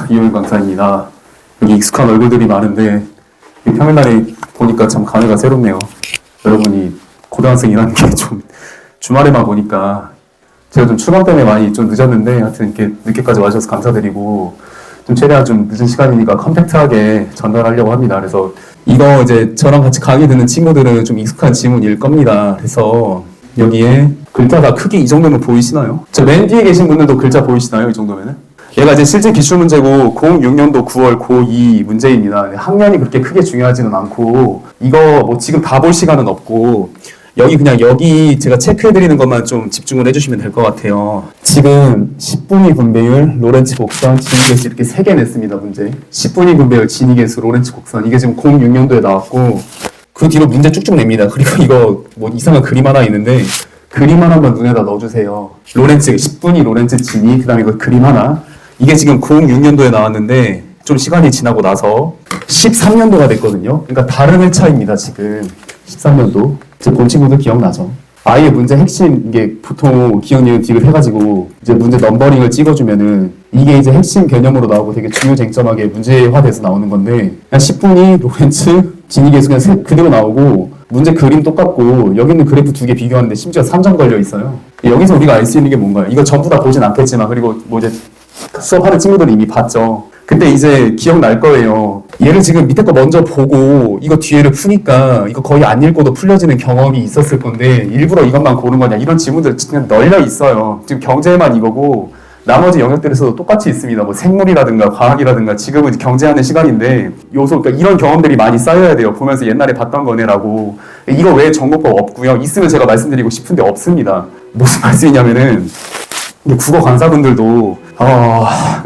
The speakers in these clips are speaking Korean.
이효일 강사입니다. 여기 익숙한 얼굴들이 많은데 평일날에 보니까 참 감회가 새롭네요. 여러분이 고등학생이라는 게 좀 주말에만 보니까 제가 좀 출강 때문에 많이 좀 늦었는데 하여튼 이렇게 늦게까지 와주셔서 감사드리고 좀 최대한 좀 늦은 시간이니까 컴팩트하게 전달하려고 합니다. 그래서 이거 이제 저랑 같이 강의 듣는 친구들은 좀 익숙한 지문일 겁니다. 그래서 여기에 글자가 크게 이 정도면 보이시나요? 저 맨 뒤에 계신 분들도 글자 보이시나요? 이 정도면은? 얘가 이제 실제 기출 문제고 06년도 9월 고2 문제입니다. 학년이 그렇게 크게 중요하지는 않고 이거 뭐 지금 다 볼 시간은 없고 여기 그냥 여기 제가 체크해드리는 것만 좀 집중을 해주시면 될 것 같아요. 지금 10분위 분배율, 로렌츠 곡선, 진위계수 이렇게 3개 냈습니다. 문제. 10분위 분배율, 진위계수, 로렌츠 곡선 이게 지금 06년도에 나왔고 그 뒤로 문제 쭉쭉 냅니다. 그리고 이거 뭐 이상한 그림 하나 있는데 그림 하나만 눈에다 넣어주세요. 로렌츠 10분위 로렌츠 진위 그 다음에 이거 그림 하나 이게 지금 06년도에 나왔는데 좀 시간이 지나고 나서 13년도가 됐거든요. 그러니까 다른 회차입니다. 지금 13년도. 본 친구들 기억나죠? 아예 문제 핵심 이게 보통 기억, 니은, 디귿 해가지고 이제 문제 넘버링을 찍어주면은 이게 이제 핵심 개념으로 나오고 되게 중요쟁점하게 문제화돼서 나오는 건데 그냥 10분위 로렌츠 진위계수 그냥 그대로 나오고 문제 그림 똑같고 여기 있는 그래프 2개 비교하는데 심지어 3점 걸려 있어요. 여기서 우리가 알 수 있는 게 뭔가요? 이거 전부 다 보진 않겠지만 그리고 뭐 이제 수업하는 친구들은 이미 봤죠. 근데 이제 기억날 거예요. 얘를 지금 밑에 거 먼저 보고 이거 뒤에를 푸니까 이거 거의 안 읽고도 풀려지는 경험이 있었을 건데 일부러 이것만 고른 거냐 이런 질문들 그냥 널려 있어요. 지금 경제만 이거고 나머지 영역들에서도 똑같이 있습니다. 뭐 생물이라든가 과학이라든가 지금은 경제하는 시간인데 요소 그러니까 이런 경험들이 많이 쌓여야 돼요. 보면서 옛날에 봤던 거네라고. 이거 외에 정보법 없고요. 있으면 제가 말씀드리고 싶은데 없습니다. 무슨 말씀이냐면은 국어 강사분들도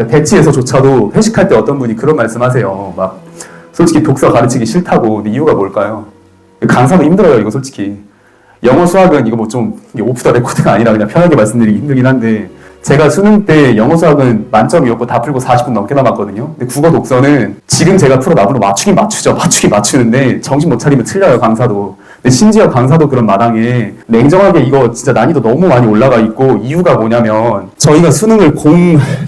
대치에서조차도 회식할 때 어떤 분이 그런 말씀하세요. 막 솔직히 독서 가르치기 싫다고. 근데 이유가 뭘까요? 강사도 힘들어요. 이거 솔직히 영어 수학은 이거 뭐 좀 오프 더 레코드가 아니라 그냥 편하게 말씀드리기 힘들긴 한데 제가 수능 때 영어 수학은 만점이었고 다 풀고 40분 넘게 남았거든요. 근데 국어 독서는 지금 제가 풀어 나보고 맞추긴 맞추죠. 맞추긴 맞추는데 정신 못 차리면 틀려요. 강사도. 근데 심지어 강사도 그런 마당에 냉정하게 이거 진짜 난이도 너무 많이 올라가 있고 이유가 뭐냐면 저희가 수능을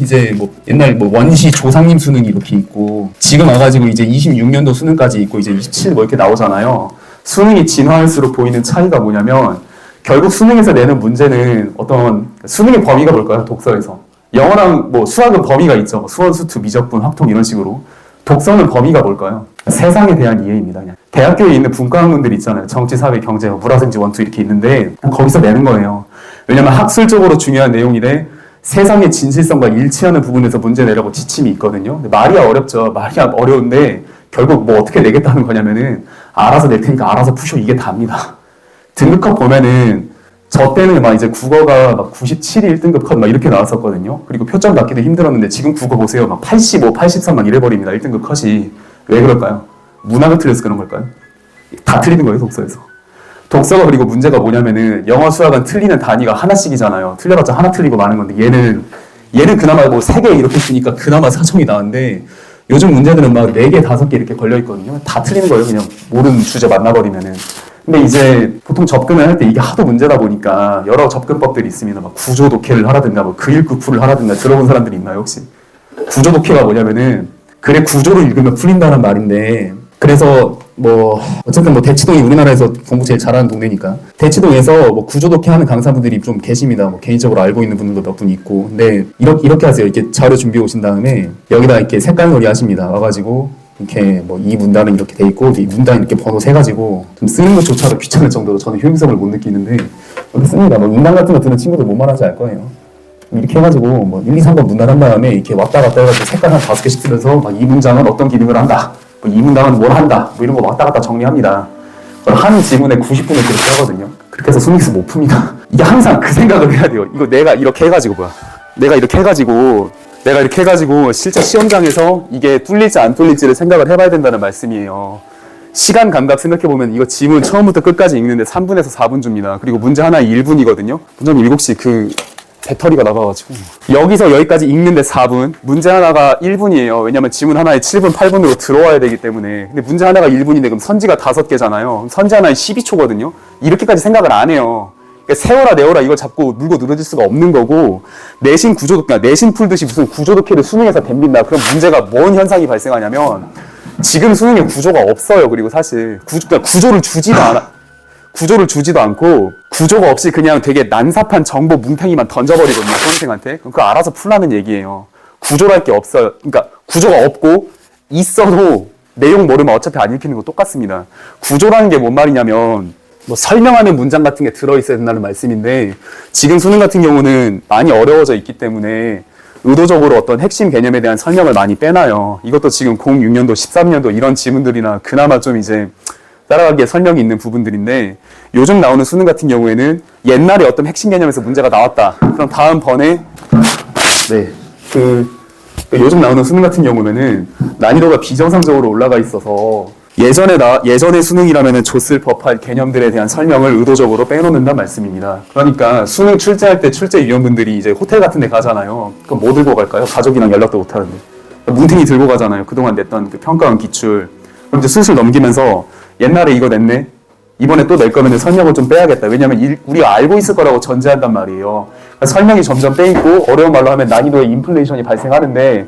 이제 뭐 옛날 뭐 원시 조상님 수능이 이렇게 있고 지금 와가지고 이제 26년도 수능까지 있고 이제 27 뭐 이렇게 나오잖아요. 수능이 진화할수록 보이는 차이가 뭐냐면 결국 수능에서 내는 문제는 어떤 수능의 범위가 뭘까요? 독서에서. 영어랑 뭐 수학은 범위가 있죠. 수원, 수투, 미적분, 확통 이런 식으로. 독서는 범위가 뭘까요? 세상에 대한 이해입니다. 그냥. 대학교에 있는 분과학문들 있잖아요. 정치, 사회, 경제, 물화생지, 원투 이렇게 있는데 거기서 내는 거예요. 왜냐면 학술적으로 중요한 내용이래 세상의 진실성과 일치하는 부분에서 문제 내라고 지침이 있거든요. 근데 말이야 어렵죠. 말이야 어려운데 결국 뭐 어떻게 내겠다는 거냐면은 알아서 낼 테니까 알아서 푸셔 이게 답니다. 등급컷 보면은 저 때는 막 이제 국어가 막 97이 1등급 컷 막 이렇게 나왔었거든요. 그리고 표점 받기도 힘들었는데 지금 국어 보세요. 막 85, 83 막 이래버립니다. 1등급 컷이. 왜 그럴까요? 문학을 틀려서 그런 걸까요? 다 틀리는 거예요, 독서에서. 독서가 그리고 문제가 뭐냐면은 영어 수학은 틀리는 단위가 하나씩이잖아요. 틀려봤자 하나 틀리고 마는 건데 얘는 그나마 뭐 3개 이렇게 쓰니까 그나마 4점이 나왔는데 요즘 문제들은 막 4개, 5개 이렇게 걸려있거든요. 다 틀리는 거예요, 그냥 모르는 주제 만나버리면은. 근데 이제 보통 접근을 할 때 이게 하도 문제다 보니까 여러 접근법들이 있습니다. 막 구조 독해를 하라든가 뭐 그일구풀을 하라든가 들어본 사람들이 있나요, 혹시? 구조 독해가 뭐냐면은 글의 구조를 읽으면 풀린다는 말인데 그래서 뭐 어쨌든 뭐 대치동이 우리나라에서 공부 제일 잘하는 동네니까 대치동에서 뭐 구조 독해하는 강사분들이 좀 계십니다. 뭐 개인적으로 알고 있는 분들도 몇 분 있고 근데 이렇게 하세요. 이렇게 자료 준비해 오신 다음에 여기다 이렇게 색깔놀이 하십니다. 와가지고 이렇게 뭐 이 문단은 이렇게 돼 있고 이 문단 이렇게 번호 세가지고 좀 쓰는 것조차도 귀찮을 정도로 저는 효용성을 못 느끼는데 이렇게 씁니다. 뭐 인강 같은 거 듣는 친구들 뭔 말하는지 알 거예요. 이렇게 해가지고 뭐 1, 2, 3번 문단 한 다음에 이렇게 왔다 갔다 해가지고 색깔 한 5개씩 쓰면서 막 이 문장은 어떤 기능을 한다. 뭐 이 문장은 뭘 한다. 뭐 이런 거 왔다 갔다 정리합니다. 하는 지문에 90분을 그렇게 하거든요. 그렇게 해서 수능에서 못 풉니다. 이게 항상 그 생각을 해야 돼요. 이거 내가 이렇게 해가지고 내가 이렇게 해가지고 실제 시험장에서 이게 뚫릴지 안 뚫릴지를 생각을 해봐야 된다는 말씀이에요. 시간 감각 생각해보면 이거 지문 처음부터 끝까지 읽는데 3분에서 4분 줍니다. 그리고 문제 하나에 1분이거든요. 문제는 7시 배터리가 나가가지고 여기서 여기까지 읽는데 4분 문제 하나가 1분이에요. 왜냐면 지문 하나에 7분, 8분으로 들어와야 되기 때문에. 근데 문제 하나가 1분인데 그럼 선지가 5개잖아요. 선지 하나에 12초거든요. 이렇게까지 생각을 안 해요. 그러니까 세워라 내워라 이걸 자꾸 물고 늘어질 수가 없는 거고, 내신 구조독, 그러니까 내신 풀듯이 무슨 구조독해를 수능에서 댐빈다. 그럼 문제가 뭔 현상이 발생하냐면, 지금 수능에 구조가 없어요. 그리고 사실 그러니까 구조를 주지도 않고, 구조가 없이 그냥 되게 난삽한 정보 뭉탱이만 던져버리거든요, 수험생한테. 그럼 그거 알아서 풀라는 얘기예요. 구조랄 게 없어요. 그러니까 구조가 없고 있어도 내용 모르면 어차피 안 읽히는 거 똑같습니다. 구조라는 게 뭔 말이냐면, 뭐 설명하는 문장 같은 게 들어있어야 된다는 말씀인데, 지금 수능 같은 경우는 많이 어려워져 있기 때문에 의도적으로 어떤 핵심 개념에 대한 설명을 많이 빼놔요. 이것도 지금 06년도, 13년도 이런 지문들이나 그나마 좀 이제 따라가기에 설명이 있는 부분들인데, 요즘 나오는 수능 같은 경우에는 옛날에 어떤 핵심 개념에서 문제가 나왔다. 그럼 다음번에 요즘 나오는 수능 같은 경우에는 난이도가 비정상적으로 올라가 있어서 예전의 수능이라면은 줬을 법할 개념들에 대한 설명을 의도적으로 빼놓는다는 말씀입니다. 그러니까 수능 출제할 때 출제위원분들이 이제 호텔 같은 데 가잖아요. 그럼 뭐 들고 갈까요? 가족이랑 연락도 못 하는데. 뭉탱이 들고 가잖아요. 그동안 냈던 그 평가원 기출. 그럼 이제 슬슬 넘기면서 옛날에 이거 냈네? 이번에 또 낼 거면 설명을 좀 빼야겠다. 왜냐면 우리가 알고 있을 거라고 전제한단 말이에요. 그러니까 설명이 점점 빼있고, 어려운 말로 하면 난이도의 인플레이션이 발생하는데,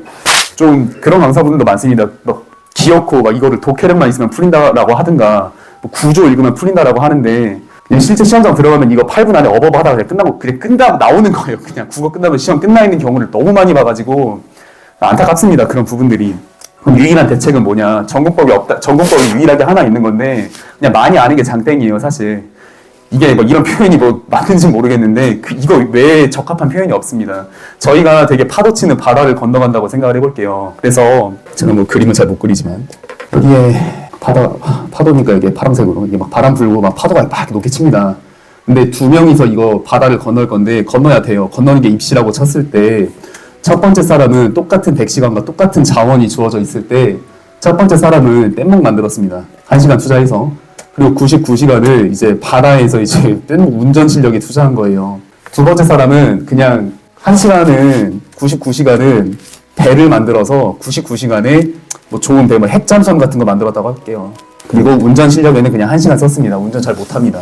좀 그런 강사분들도 많습니다. 뭐 기어코 막 이거를 독해력만 있으면 풀린다라고 하든가, 뭐 구조 읽으면 풀린다라고 하는데, 그냥 실제 시험장 들어가면 이거 8분 안에 어버버 하다가 그냥 끝나고 나오는 거예요. 그냥 국어 끝나면 시험 끝나 있는 경우를 너무 많이 봐가지고 안타깝습니다. 그런 부분들이. 그럼 유일한 대책은 뭐냐? 전공법이 없다. 전공법이 유일하게 하나 있는 건데, 그냥 많이 아는 게 장땡이에요, 사실. 이게 뭐 이런 표현이 뭐 맞는지 모르겠는데, 이거 외에 적합한 표현이 없습니다. 저희가 되게 파도 치는 바다를 건너간다고 생각을 해볼게요. 그래서 제가 뭐 그림은 잘 못 그리지만, 여기에 파도니까 이게 파란색으로 이게 막 바람 불고 막 파도가 막 높게 칩니다. 근데 두 명이서 이거 바다를 건널 건데 건너야 돼요. 건너는 게 입시라고 쳤을 때, 첫 번째 사람은 똑같은 100시간과 똑같은 자원이 주어져 있을 때, 첫 번째 사람은 뗏목 만들었습니다. 1시간 투자해서. 그리고 99시간을 이제 바다에서 이제 운전 실력에 투자한 거예요. 두 번째 사람은 그냥 99시간은 배를 만들어서 99시간에 뭐 좋은 배, 뭐 핵잠수함 같은 거 만들었다고 할게요. 그리고 운전 실력에는 그냥 1시간 썼습니다. 운전 잘 못합니다.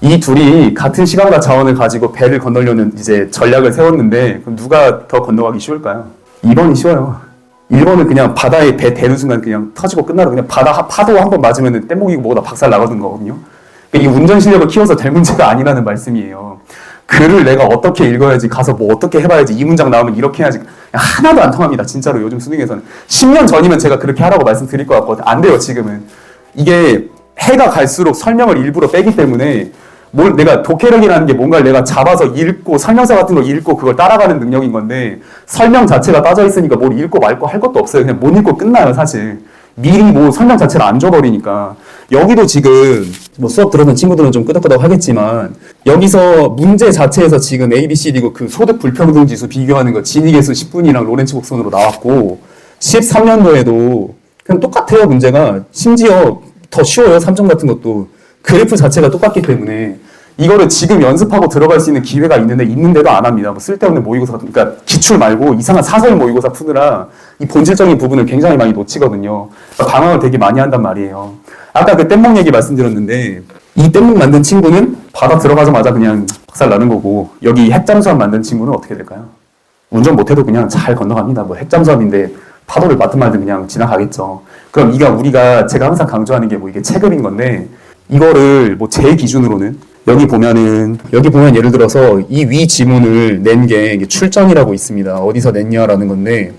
이 둘이 같은 시간과 자원을 가지고 배를 건너려는 이제 전략을 세웠는데, 그럼 누가 더 건너가기 쉬울까요? 2번이 쉬워요. 1번은 그냥 바다에 배 대는 순간 그냥 터지고 끝나고, 그냥 파도 한 번 맞으면 떼목이고 뭐고 다 박살 나거든 거거든요. 그러니까 이 운전 실력을 키워서 될 문제가 아니라는 말씀이에요. 글을 내가 어떻게 읽어야지, 가서 뭐 어떻게 해봐야지, 이 문장 나오면 이렇게 해야지, 하나도 안 통합니다. 진짜로 요즘 수능에서는. 10년 전이면 제가 그렇게 하라고 말씀드릴 것 같거든요. 안 돼요, 지금은. 이게 해가 갈수록 설명을 일부러 빼기 때문에, 내가 독해력이라는 게 뭔가를 내가 잡아서 읽고, 설명서 같은 걸 읽고 그걸 따라가는 능력인 건데, 설명 자체가 빠져 있으니까 뭘 읽고 말고 할 것도 없어요. 그냥 못 읽고 끝나요, 사실. 미리 뭐 설명 자체를 안 줘버리니까. 여기도 지금 뭐 수업 들어본 친구들은 좀 끄덕끄덕 하겠지만, 여기서 문제 자체에서 지금 A, B, C, D고 그 소득 불평등 지수 비교하는 거 진위계수 10분이랑 로렌츠 곡선으로 나왔고, 13년도에도 그냥 똑같아요, 문제가. 심지어 더 쉬워요, 3점 같은 것도. 그래프 자체가 똑같기 때문에 이거를 지금 연습하고 들어갈 수 있는 기회가 있는데도 안 합니다. 뭐 쓸데없는 모의고사, 그러니까 기출 말고 이상한 사설 모의고사 푸느라 이 본질적인 부분을 굉장히 많이 놓치거든요. 그러니까 방황을 되게 많이 한단 말이에요. 아까 그 뗏목 얘기 말씀드렸는데, 이 뗏목 만든 친구는 바다 들어가자마자 그냥 박살 나는 거고, 여기 핵잠수함 만든 친구는 어떻게 될까요? 운전 못해도 그냥 잘 건너갑니다. 뭐 핵잠수함인데 파도를 맞든 말든 그냥 지나가겠죠. 그럼 우리가 제가 항상 강조하는 게 뭐 이게 체급인 건데, 이거를 뭐 제 기준으로는 여기 보면 예를 들어서 이 위 지문을 낸 게 출전이라고 있습니다. 어디서 냈냐라는 건데,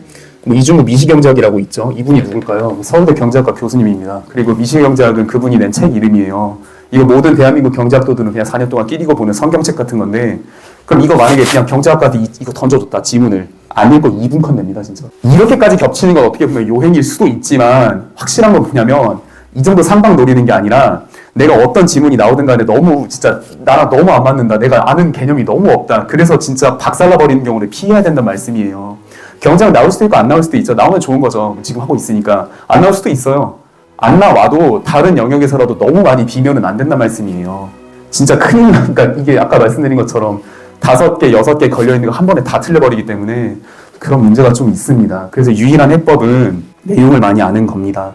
뭐 이중국 미시경제학이라고 있죠. 이분이 누굴까요? 서울대 경제학과 교수님입니다. 그리고 미시경제학은 그분이 낸 책 이름이에요. 이거 모든 대한민국 경제학도들은 그냥 4년 동안 끼리고 보는 성경책 같은 건데, 그럼 이거 만약에 그냥 경제학과한테 이거 던져줬다, 지문을. 안 읽고 2분 컷 냅니다, 진짜. 이렇게까지 겹치는 건 어떻게 보면 요행일 수도 있지만, 확실한 건 뭐냐면, 이 정도 상방 노리는 게 아니라, 내가 어떤 지문이 나오든 간에 너무 진짜 나랑 너무 안 맞는다, 내가 아는 개념이 너무 없다, 그래서 진짜 박살나버리는 경우를 피해야 된다는 말씀이에요. 경제학 나올 수도 있고 안 나올 수도 있죠. 나오면 좋은 거죠. 지금 하고 있으니까. 안 나올 수도 있어요. 안 나와도 다른 영역에서라도 너무 많이 비면은 안 된다는 말씀이에요. 진짜 큰일 그러니까 이게 아까 말씀드린 것처럼 5개, 6개 걸려있는 거 한 번에 다 틀려버리기 때문에 그런 문제가 좀 있습니다. 그래서 유일한 해법은 내용을 많이 아는 겁니다.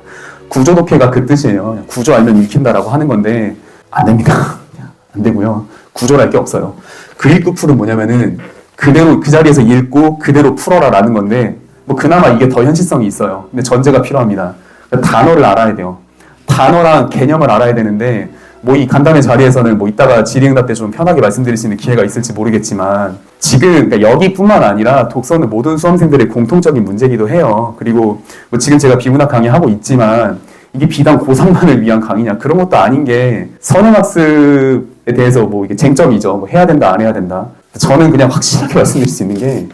구조 독해가 그 뜻이에요. 구조 알면 읽힌다라고 하는 건데 안 됩니다. 안 되고요. 구조랄 게 없어요. 그립구풀은 뭐냐면은 그대로 그 자리에서 읽고 그대로 풀어라라는 건데 뭐 그나마 이게 더 현실성이 있어요. 근데 전제가 필요합니다. 그러니까 단어를 알아야 돼요. 단어랑 개념을 알아야 되는데 뭐 이 간담회 자리에서는 뭐 이따가 질의응답 때 좀 편하게 말씀드릴 수 있는 기회가 있을지 모르겠지만 지금 그러니까 여기뿐만 아니라 독서는 모든 수험생들의 공통적인 문제이기도 해요. 그리고 뭐 지금 제가 비문학 강의하고 있지만 이게 비단 고3만을 위한 강의냐 그런 것도 아닌 게 선행학습에 대해서 뭐 이게 쟁점이죠. 뭐 해야 된다 안 해야 된다. 저는 그냥 확실하게 말씀드릴 수 있는 게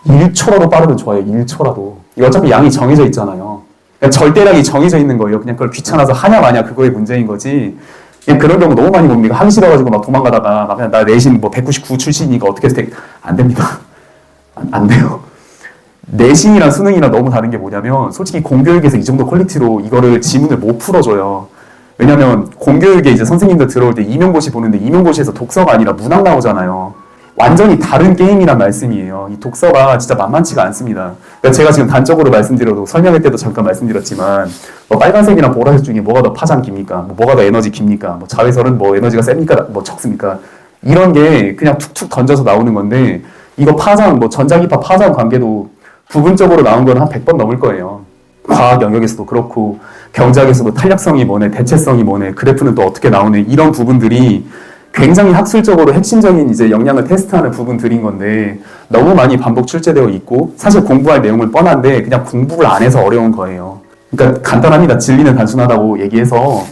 1초라도 빠르면 좋아요. 1초라도. 이거 어차피 양이 정해져 있잖아요. 그러니까 절대량이 정해져 있는 거예요. 그냥 그걸 귀찮아서 하냐 마냐 그거의 문제인 거지. 그냥 그런 경우 너무 많이 봅니다. 하기 싫어가지고 막 도망가다가 막 그냥 나 내신 뭐 199 출신이니까 어떻게 해서 안 됩니다. 안 돼요. 내신이랑 수능이랑 너무 다른 게 뭐냐면 솔직히 공교육에서 이 정도 퀄리티로 이거를 지문을 못 풀어줘요. 왜냐면 공교육에 이제 선생님들 들어올 때 임용고시 보는데 임용고시에서 독서가 아니라 문학 나오잖아요. 완전히 다른 게임이란 말씀이에요. 이 독서가 진짜 만만치가 않습니다. 그러니까 제가 지금 단적으로 말씀드려도 설명할 때도 잠깐 말씀드렸지만 뭐 빨간색이랑 보라색 중에 뭐가 더 파장 깁니까? 뭐가 더 에너지 깁니까? 뭐 자외선은 뭐 에너지가 셉니까? 뭐 적습니까? 이런 게 그냥 툭툭 던져서 나오는 건데 이거 파장 뭐 전자기파 파장 관계도 부분적으로 나온 건 한 100번 넘을 거예요. 과학 영역에서도 그렇고 경제학에서도 탄력성이 뭐네, 대체성이 뭐네, 그래프는 또 어떻게 나오네 이런 부분들이 굉장히 학술적으로 핵심적인 이제 역량을 테스트하는 부분들인 건데 너무 많이 반복 출제되어 있고 사실 공부할 내용은 뻔한데 그냥 공부를 안 해서 어려운 거예요. 그러니까 간단합니다. 진리는 단순하다고 얘기해서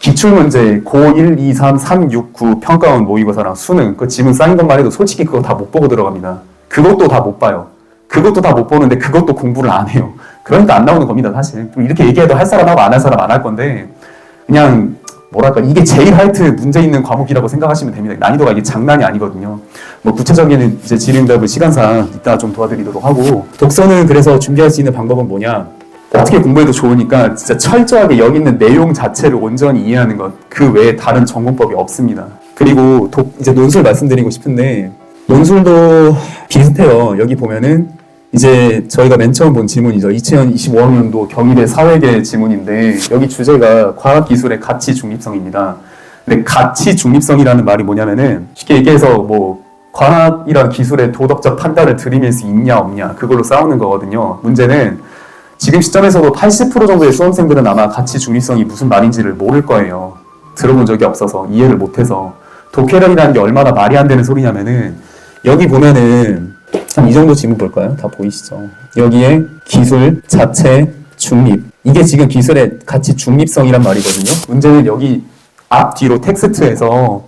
기출문제 고 1, 2, 3, 3, 6, 9 평가원 모의고사랑 수능 그 지문 쌓인 것만 해도 솔직히 그거 다 못 보고 들어갑니다. 그것도 다 못 봐요. 그것도 다 못 보는데 그것도 공부를 안 해요. 그러니까 안 나오는 겁니다, 사실. 이렇게 얘기해도 할 사람하고 안 할 사람 안 할 건데 그냥 뭐랄까 이게 제일 하이트 문제 있는 과목이라고 생각하시면 됩니다. 난이도가 이게 장난이 아니거든요. 뭐 구체적인 이제 질의응답을 시간상 이따 좀 도와드리도록 하고 독서는 그래서 준비할 수 있는 방법은 뭐냐? 어떻게 공부해도 좋으니까 진짜 철저하게 여기 있는 내용 자체를 온전히 이해하는 것. 그 외에 다른 전공법이 없습니다. 그리고 이제 논술 말씀드리고 싶은데 논술도 비슷해요. 여기 보면은 이제 저희가 맨 처음 본 지문이죠. 2025학년도 경희대 사회계 지문인데 여기 주제가 과학기술의 가치 중립성입니다. 근데 가치 중립성이라는 말이 뭐냐면은 쉽게 얘기해서 뭐 과학이란 기술의 도덕적 판단을 들이밀 수 있냐 없냐 그걸로 싸우는 거거든요. 문제는 지금 시점에서도 80% 정도의 수험생들은 아마 가치 중립성이 무슨 말인지를 모를 거예요. 들어본 적이 없어서 이해를 못해서 독해력이라는 게 얼마나 말이 안 되는 소리냐면은 여기 보면은 한 이 정도 지문 볼까요? 다 보이시죠? 여기에 기술, 자체, 중립. 이게 지금 기술의 가치 중립성이란 말이거든요. 문제는 여기 앞뒤로 텍스트에서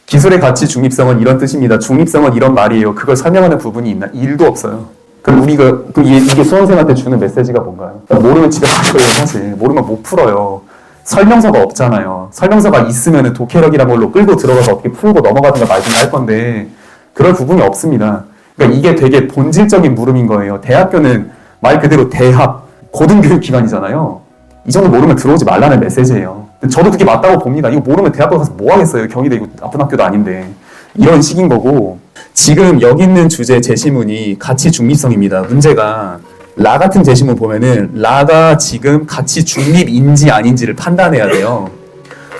기술의 가치 중립성은 이런 뜻입니다. 중립성은 이런 말이에요. 그걸 설명하는 부분이 있나? 1도 없어요. 그럼 우리가 이게 수험생한테 주는 메시지가 뭔가요? 모르면 집에 가셔요, 사실. 모르면 못 풀어요. 설명서가 없잖아요. 설명서가 있으면 독해력이란 걸로 끌고 들어가서 어떻게 풀고 넘어가든가 말든가 할 건데 그럴 부분이 없습니다. 그러니까 이게 되게 본질적인 물음인 거예요. 대학교는 말 그대로 대학, 고등교육기관이잖아요. 이 정도 모르면 들어오지 말라는 메시지예요. 저도 그게 맞다고 봅니다. 이거 모르면 대학교 가서 뭐 하겠어요. 경희대 이거 나쁜 학교도 아닌데. 이런 식인 거고 지금 여기 있는 주제 제시문이 가치 중립성입니다. 문제가 라 같은 제시문 보면은 라가 지금 가치 중립인지 아닌지를 판단해야 돼요.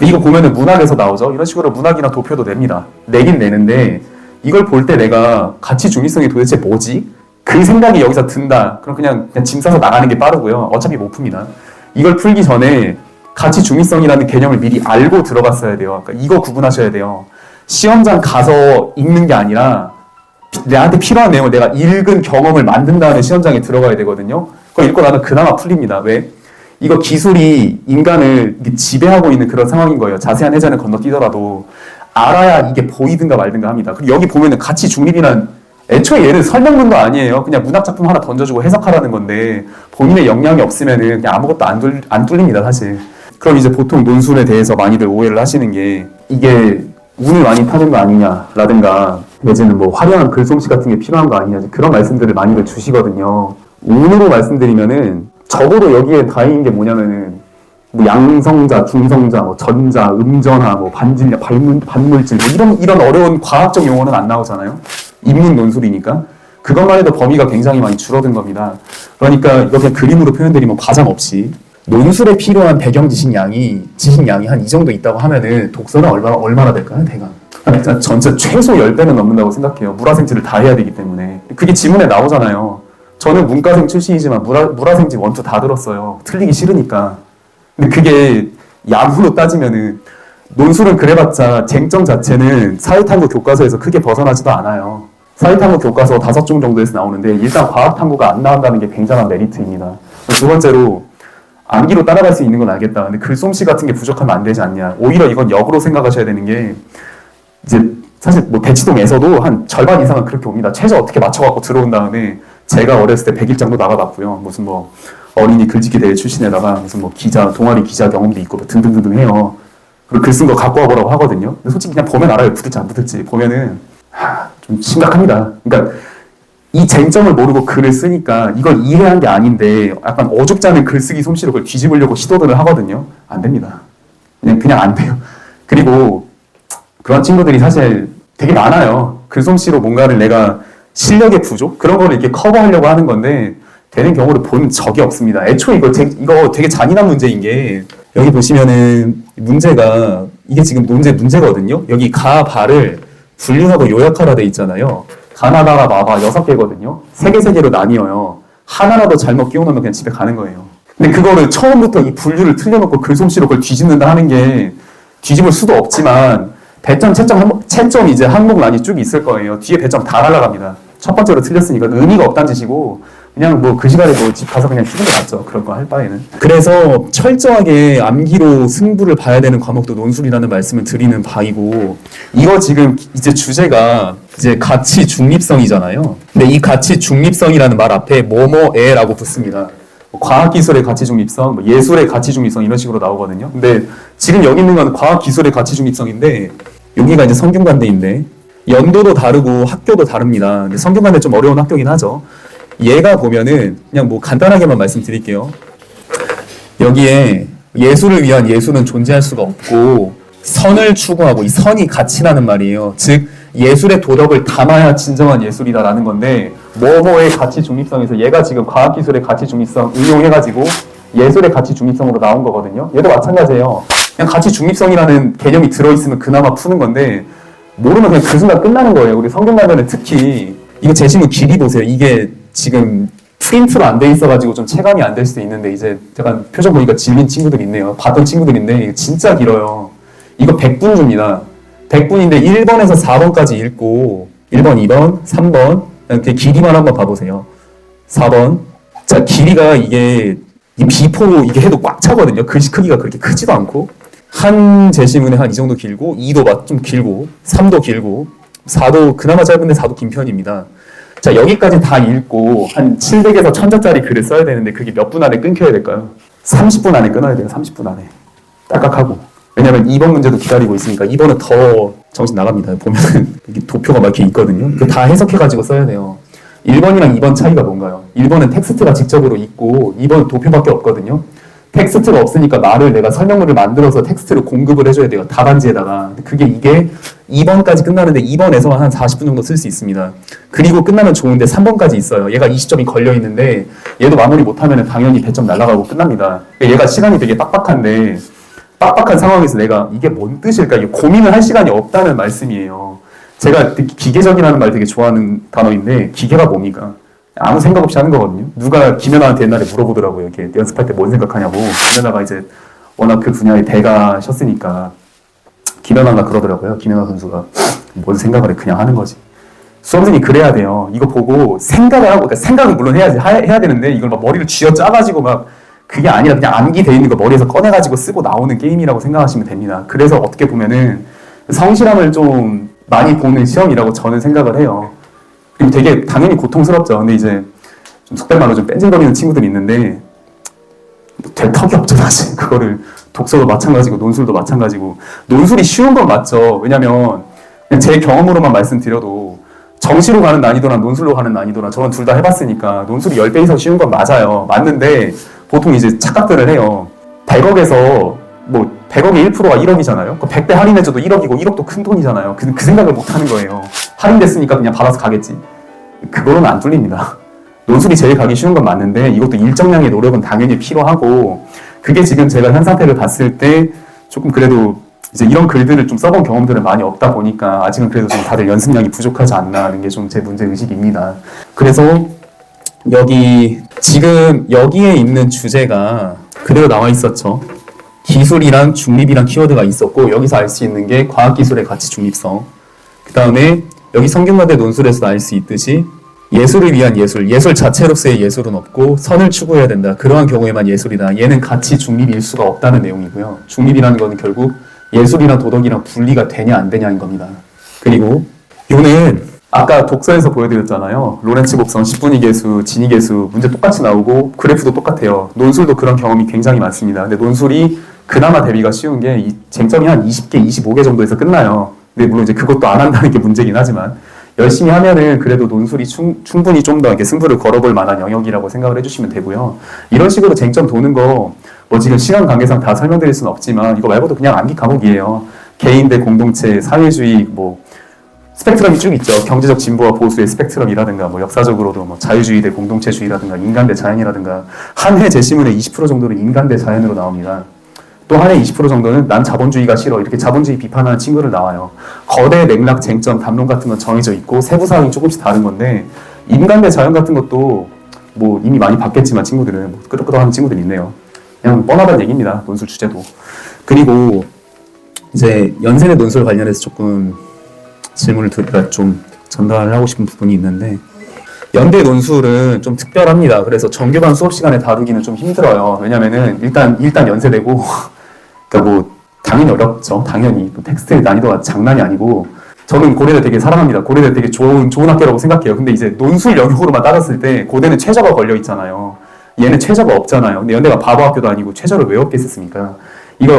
이거 보면은 문학에서 나오죠. 이런 식으로 문학이나 도표도 냅니다. 내긴 내는데 이걸 볼 때 내가 가치 중립성이 도대체 뭐지? 그 생각이 여기서 든다. 그럼 그냥 짐 싸서 나가는 게 빠르고요. 어차피 못 풉니다. 이걸 풀기 전에 가치 중립성이라는 개념을 미리 알고 들어갔어야 돼요. 그러니까 이거 구분하셔야 돼요. 시험장 가서 읽는 게 아니라 나한테 필요한 내용을 내가 읽은 경험을 만든 다음에 시험장에 들어가야 되거든요. 그걸 읽고 나면 그나마 풀립니다. 왜? 이거 기술이 인간을 지배하고 있는 그런 상황인 거예요. 자세한 해제는 건너뛰더라도 알아야 이게 보이든가 말든가 합니다. 그리고 여기 보면은 가치 중립이란 애초에 얘는 설명문도 아니에요. 그냥 문학작품 하나 던져주고 해석하라는 건데 본인의 역량이 없으면은 그냥 아무것도 안 뚫립니다, 사실. 그럼 이제 보통 논술에 대해서 많이들 오해를 하시는 게 이게 운을 많이 타는 거 아니냐라든가 내지는 뭐 화려한 글솜씨 같은 게 필요한 거 아니냐 그런 말씀들을 많이들 주시거든요. 운으로 말씀드리면은 적어도 여기에 다인 게 뭐냐면은 뭐 양성자, 중성자, 뭐 전자, 음전화, 뭐 반질량, 반물질 뭐 이런 어려운 과학적 용어는 안 나오잖아요. 인문 논술이니까 그것만 해도 범위가 굉장히 많이 줄어든 겁니다. 그러니까 이거 그냥 그림으로 표현드리면 과장 없이 논술에 필요한 배경 지식량이 한 이 정도 있다고 하면은 독서는 얼마나 될까요, 대강? 진짜 전체 최소 10배는 넘는다고 생각해요. 물화생지를 다 해야 되기 때문에. 그게 지문에 나오잖아요. 저는 문과생 출신이지만 물화생지 원투 다 들었어요. 틀리기 싫으니까. 근데 그게 야구로 따지면은 논술은 그래봤자 쟁점 자체는 사회탐구 교과서에서 크게 벗어나지도 않아요. 사회탐구 교과서 5종 정도에서 나오는데 일단 과학탐구가 안 나온다는 게 굉장한 메리트입니다. 두 번째로 암기로 따라갈 수 있는 건 알겠다. 근데 글솜씨 같은 게 부족하면 안 되지 않냐. 오히려 이건 역으로 생각하셔야 되는 게 이제 사실 뭐 대치동에서도 한 절반 이상은 그렇게 옵니다. 최저 어떻게 맞춰갖고 들어온 다음에 제가 어렸을 때 100일장도 나가봤고요. 무슨 뭐 어린이 글짓기 대회 출신에다가 무슨 뭐 기자, 동아리 기자 경험도 있고 뭐 등등등등 해요. 그리고 글 쓴 거 갖고 와보라고 하거든요. 근데 솔직히 그냥 보면 알아요. 붙을지 안 붙을지. 보면은 좀 심각합니다. 그러니까 이 쟁점을 모르고 글을 쓰니까 이걸 이해한 게 아닌데 약간 어줍지 않은 글쓰기 솜씨로 그걸 뒤집으려고 시도들을 하거든요. 안 됩니다. 그냥 안 돼요. 그리고 그런 친구들이 사실 되게 많아요. 글솜씨로 뭔가를 내가 실력의 부족? 그런 거를 이렇게 커버하려고 하는 건데 되는 경우를 본 적이 없습니다. 애초에 이거 되게 잔인한 문제인 게 여기 보시면은 문제가 이게 지금 문제거든요. 여기 가, 바를 분류하고 요약하라 돼 있잖아요. 가나, 바가, 마바 6개거든요. 3개로 나뉘어요. 하나라도 잘못 끼워놓으면 그냥 집에 가는 거예요. 근데 그거를 처음부터 이 분류를 틀려놓고 글솜씨로 그걸 뒤집는다 하는 게 뒤집을 수도 없지만 배점, 채점 이제 항목란이 쭉 있을 거예요. 뒤에 배점 다 날아갑니다. 첫 번째로 틀렸으니까 의미가 없다는 짓이고 그냥 뭐 그 시간에 뭐 집 가서 그냥 쉬는 게 낫죠. 그런 거 할 바에는. 그래서 철저하게 암기로 승부를 봐야 되는 과목도 논술이라는 말씀을 드리는 바이고 이거 지금 이제 주제가 이제 가치 중립성이잖아요. 근데 이 가치 중립성이라는 말 앞에 뭐뭐에라고 붙습니다. 과학기술의 가치 중립성, 예술의 가치 중립성 이런 식으로 나오거든요. 근데 지금 여기 있는 건 과학기술의 가치 중립성인데 여기가 이제 성균관대인데 연도도 다르고 학교도 다릅니다. 근데 성균관대 좀 어려운 학교긴 하죠. 얘가 보면은 그냥 뭐 간단하게만 말씀드릴게요. 여기에 예술을 위한 예술은 존재할 수가 없고 선을 추구하고 이 선이 가치라는 말이에요. 즉 예술의 도덕을 담아야 진정한 예술이다라는 건데 뭐뭐의 가치 중립성에서 얘가 지금 과학기술의 가치 중립성 응용해가지고 예술의 가치 중립성으로 나온 거거든요. 얘도 마찬가지예요. 그냥 가치 중립성이라는 개념이 들어있으면 그나마 푸는 건데 모르면 그냥 그 순간 끝나는 거예요. 우리 성균관대는 특히 이거 제 친구 길이 보세요. 이게 지금 프린트로 안 돼 있어가지고 좀 체감이 안 될 수도 있는데 이제 약간 표정 보니까 질린 친구들 있네요. 봤던 친구들인데 이거 진짜 길어요. 이거 100분 줍니다. 100분인데 1번에서 4번까지 읽고 1번, 2번, 3번 이렇게 길이만 한번 봐보세요. 4번. 자, 길이가 이게 B4 이게 해도 꽉 차거든요. 글씨 크기가 그렇게 크지도 않고 한 제시문에 한 이 정도 길고 2도 좀 길고 3도 길고 4도 그나마 짧은데 4도 긴 편입니다. 자, 여기까지 다 읽고 한 700에서 1000자짜리 글을 써야 되는데 그게 몇 분 안에 끊겨야 될까요? 30분 안에 끊어야 돼요. 30분 안에. 딱딱하고. 왜냐면 2번 문제도 기다리고 있으니까 2번은 더 정신 나갑니다. 보면은 도표가 막 이렇게 있거든요. 그거 다 해석해가지고 써야 돼요. 1번이랑 2번 차이가 뭔가요? 1번은 텍스트가 직접으로 있고 2번은 도표밖에 없거든요. 텍스트가 없으니까 말을 내가 설명문을 만들어서 텍스트를 공급을 해줘야 돼요. 답안지에다가. 이게 2번까지 끝나는데 2번에서 한 40분 정도 쓸 수 있습니다. 그리고 끝나면 좋은데 3번까지 있어요. 얘가 20점이 걸려있는데 얘도 마무리 못하면 당연히 배점 날아가고 끝납니다. 얘가 시간이 되게 빡빡한데 빡빡한 상황에서 내가 이게 뭔 뜻일까? 이게 고민을 할 시간이 없다는 말씀이에요. 제가 기계적이라는 말 되게 좋아하는 단어인데 기계가 뭡니까? 아무 생각 없이 하는 거거든요. 누가 김연아한테 옛날에 물어보더라고요. 이렇게 연습할 때 뭔 생각하냐고. 김연아가 이제 워낙 그 분야의 대가셨으니까 김연아가 그러더라고요. 김연아 선수가 뭔 생각을 해 그냥 하는 거지. 수험생이 그래야 돼요. 이거 보고 생각을 하고 그러니까 생각은 물론 해야 되는데 이걸 막 머리를 쥐어 짜가지고 막 그게 아니라 그냥 암기돼 있는 거 머리에서 꺼내가지고 쓰고 나오는 게임이라고 생각하시면 됩니다. 그래서 어떻게 보면은 성실함을 좀 많이 보는 시험이라고 저는 생각을 해요. 그리고 되게 당연히 고통스럽죠. 근데 이제 좀 속된 말로 좀 뺀질거리는 친구들이 있는데 될 턱이 없죠 사실. 그거를 독서도 마찬가지고 논술도 마찬가지고 논술이 쉬운 건 맞죠. 왜냐면 제 경험으로만 말씀드려도 정시로 가는 난이도랑 논술로 가는 난이도랑 저는 둘 다 해봤으니까 논술이 10배 이상 쉬운 건 맞아요. 맞는데 보통 이제 착각들을 해요. 100억에서 뭐 100억의 1%가 1억이잖아요. 100배 할인해줘도 1억이고 1억도 큰 돈이잖아요. 그 생각을 못 하는 거예요. 할인됐으니까 그냥 받아서 가겠지. 그거는 안 뚫립니다. 논술이 제일 가기 쉬운 건 맞는데 이것도 일정량의 노력은 당연히 필요하고 그게 지금 제가 현 상태를 봤을 때 조금 그래도 이제 이런 글들을 좀 써본 경험들은 많이 없다 보니까 아직은 그래도 좀 다들 연습량이 부족하지 않나 하는 게 좀 제 문제 의식입니다. 그래서 지금 여기에 있는 주제가 그대로 나와 있었죠. 기술이랑 중립이랑 키워드가 있었고, 여기서 알 수 있는 게 과학기술의 가치 중립성. 그 다음에 여기 성균관대 논술에서 알 수 있듯이 예술을 위한 예술 자체로서의 예술은 없고 선을 추구해야 된다. 그러한 경우에만 예술이다. 얘는 가치 중립일 수가 없다는 내용이고요. 중립이라는 것은 결국 예술이랑 도덕이랑 분리가 되냐 안 되냐인 겁니다. 그리고 요는 아까 독서에서 보여드렸잖아요. 로렌츠 곡선 10분위 계수, 진위 계수 문제 똑같이 나오고 그래프도 똑같아요. 논술도 그런 경험이 굉장히 많습니다. 근데 논술이 그나마 대비가 쉬운 게 이 쟁점이 한 20개, 25개 정도에서 끝나요. 근데 물론 이제 그것도 안 한다는 게 문제긴 하지만 열심히 하면은 그래도 논술이 충분히 좀 더 이렇게 승부를 걸어볼 만한 영역이라고 생각을 해주시면 되고요. 이런 식으로 쟁점 도는 거 뭐 지금 시간 관계상 다 설명드릴 수는 없지만 이거 말고도 그냥 암기 과목이에요. 개인 대 공동체, 사회주의, 뭐 스펙트럼이 쭉 있죠. 경제적 진보와 보수의 스펙트럼이라든가 뭐 역사적으로도 뭐 자유주의 대 공동체주의라든가 인간 대 자연이라든가 한 해 제시문의 20% 정도는 인간 대 자연으로 나옵니다. 또 한 해 20% 정도는 난 자본주의가 싫어 이렇게 자본주의 비판하는 친구들 나와요. 거대 맥락, 쟁점, 담론 같은 건 정해져 있고 세부 사항이 조금씩 다른 건데 인간 대 자연 같은 것도 뭐 이미 많이 봤겠지만 친구들은 뭐 끄덕끄덕하는 친구들이 있네요. 그냥 뻔하다는 얘기입니다. 논술 주제도. 그리고 이제 연세대 논술 관련해서 조금 질문을 좀 전달하고 싶은 부분이 있는데 연대 논술은 좀 특별합니다. 그래서 정규반 수업 시간에 다루기는 좀 힘들어요. 왜냐면은 일단 연세대고 그러니까 뭐 당연히 어렵죠. 당연히 또 텍스트의 난이도가 장난이 아니고 저는 고려대 되게 사랑합니다. 고려대 되게 좋은 학교라고 생각해요. 근데 이제 논술 영역으로만 따졌을 때 고대는 최저가 걸려 있잖아요. 얘는 최저가 없잖아요. 근데 연대가 바보 학교도 아니고 최저를 왜 없겠습니까? 이거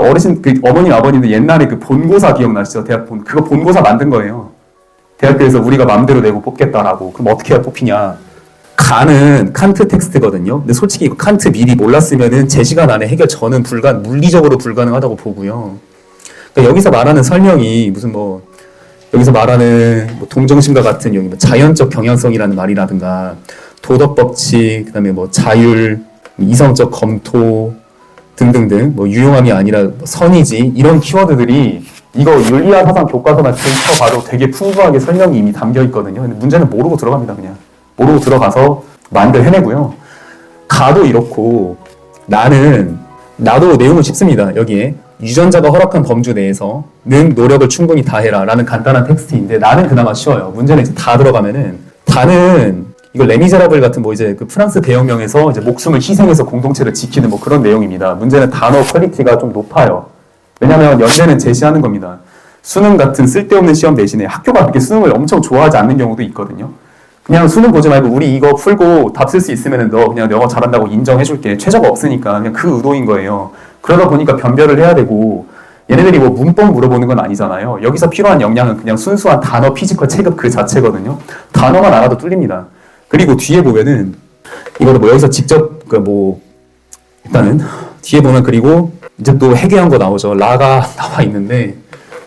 어머니 아버님들 옛날에 그 본고사 기억나시죠? 그거 본고사 만든 거예요. 대학교에서 우리가 마음대로 내고 뽑겠다라고. 그럼 어떻게 해야 뽑히냐? 간은 칸트 텍스트거든요. 근데 솔직히 칸트 미리 몰랐으면은 제 시간 안에 해결 저는 물리적으로 불가능하다고 보고요. 그러니까 여기서 말하는 설명이 무슨 뭐 여기서 말하는 뭐 동정심과 같은 여기 뭐 자연적 경향성이라는 말이라든가 도덕 법칙, 그다음에 뭐 자율, 이성적 검토 등등등 뭐 유용함이 아니라 뭐 선의지 이런 키워드들이 이거 윤리학 사상 교과서만 들춰봐도 되게 풍부하게 설명이 이미 담겨 있거든요. 근데 문제는 모르고 들어갑니다. 그냥 모르고 들어가서 만들 해내고요. 가도 이렇고 나도 내용을 짚습니다. 여기에 유전자가 허락한 범주 내에서는 노력을 충분히 다해라 라는 간단한 텍스트인데 나는 그나마 쉬워요. 문제는 이제 다 들어가면은 다는 이거 레미제라블 같은 뭐 이제 그 프랑스 대혁명에서 이제 목숨을 희생해서 공동체를 지키는 뭐 그런 내용입니다. 문제는 단어 퀄리티가 좀 높아요. 왜냐하면 연대는 제시하는 겁니다. 수능 같은 쓸데없는 시험 대신에 학교가 그렇게 수능을 엄청 좋아하지 않는 경우도 있거든요. 그냥 수능 보지 말고 우리 이거 풀고 답 쓸 수 있으면 너 그냥 영어 잘한다고 인정해줄게. 최저가 없으니까 그냥 그 의도인 거예요. 그러다 보니까 변별을 해야 되고 얘네들이 뭐 문법 물어보는 건 아니잖아요. 여기서 필요한 역량은 그냥 순수한 단어 피지컬 체급 그 자체거든요. 단어만 알아도 뚫립니다. 그리고 뒤에 보면은 이거를 뭐 여기서 직접 일단은 뒤에 보면 그리고 이제 또 해계한 거 나오죠. 라가 나와 있는데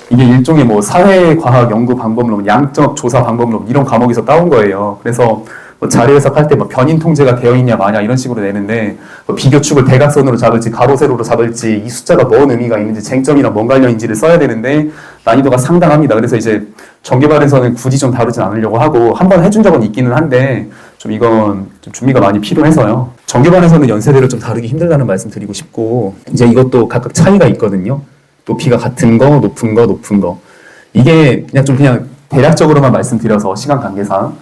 이게 일종의 뭐 사회과학 연구 방법론, 양적 조사 방법론 이런 과목에서 따온 거예요. 그래서 뭐 자료 해석할 때 뭐 변인 통제가 되어 있냐 마냐 이런 식으로 내는데 뭐 비교축을 대각선으로 잡을지 가로 세로로 잡을지 이 숫자가 뭔 의미가 있는지 쟁점이랑 뭔 관련인지를 써야 되는데 난이도가 상당합니다. 그래서 이제 정규반에서는 굳이 좀 다루진 않으려고 하고 한번 해준 적은 있기는 한데 좀 이건 좀 준비가 많이 필요해서요. 정규반에서는 연세대를 좀 다루기 힘들다는 말씀 드리고 싶고 이제 이것도 각각 차이가 있거든요. 높이가 같은 거, 높은 거. 이게 그냥 대략적으로만 말씀드려서 시간 관계상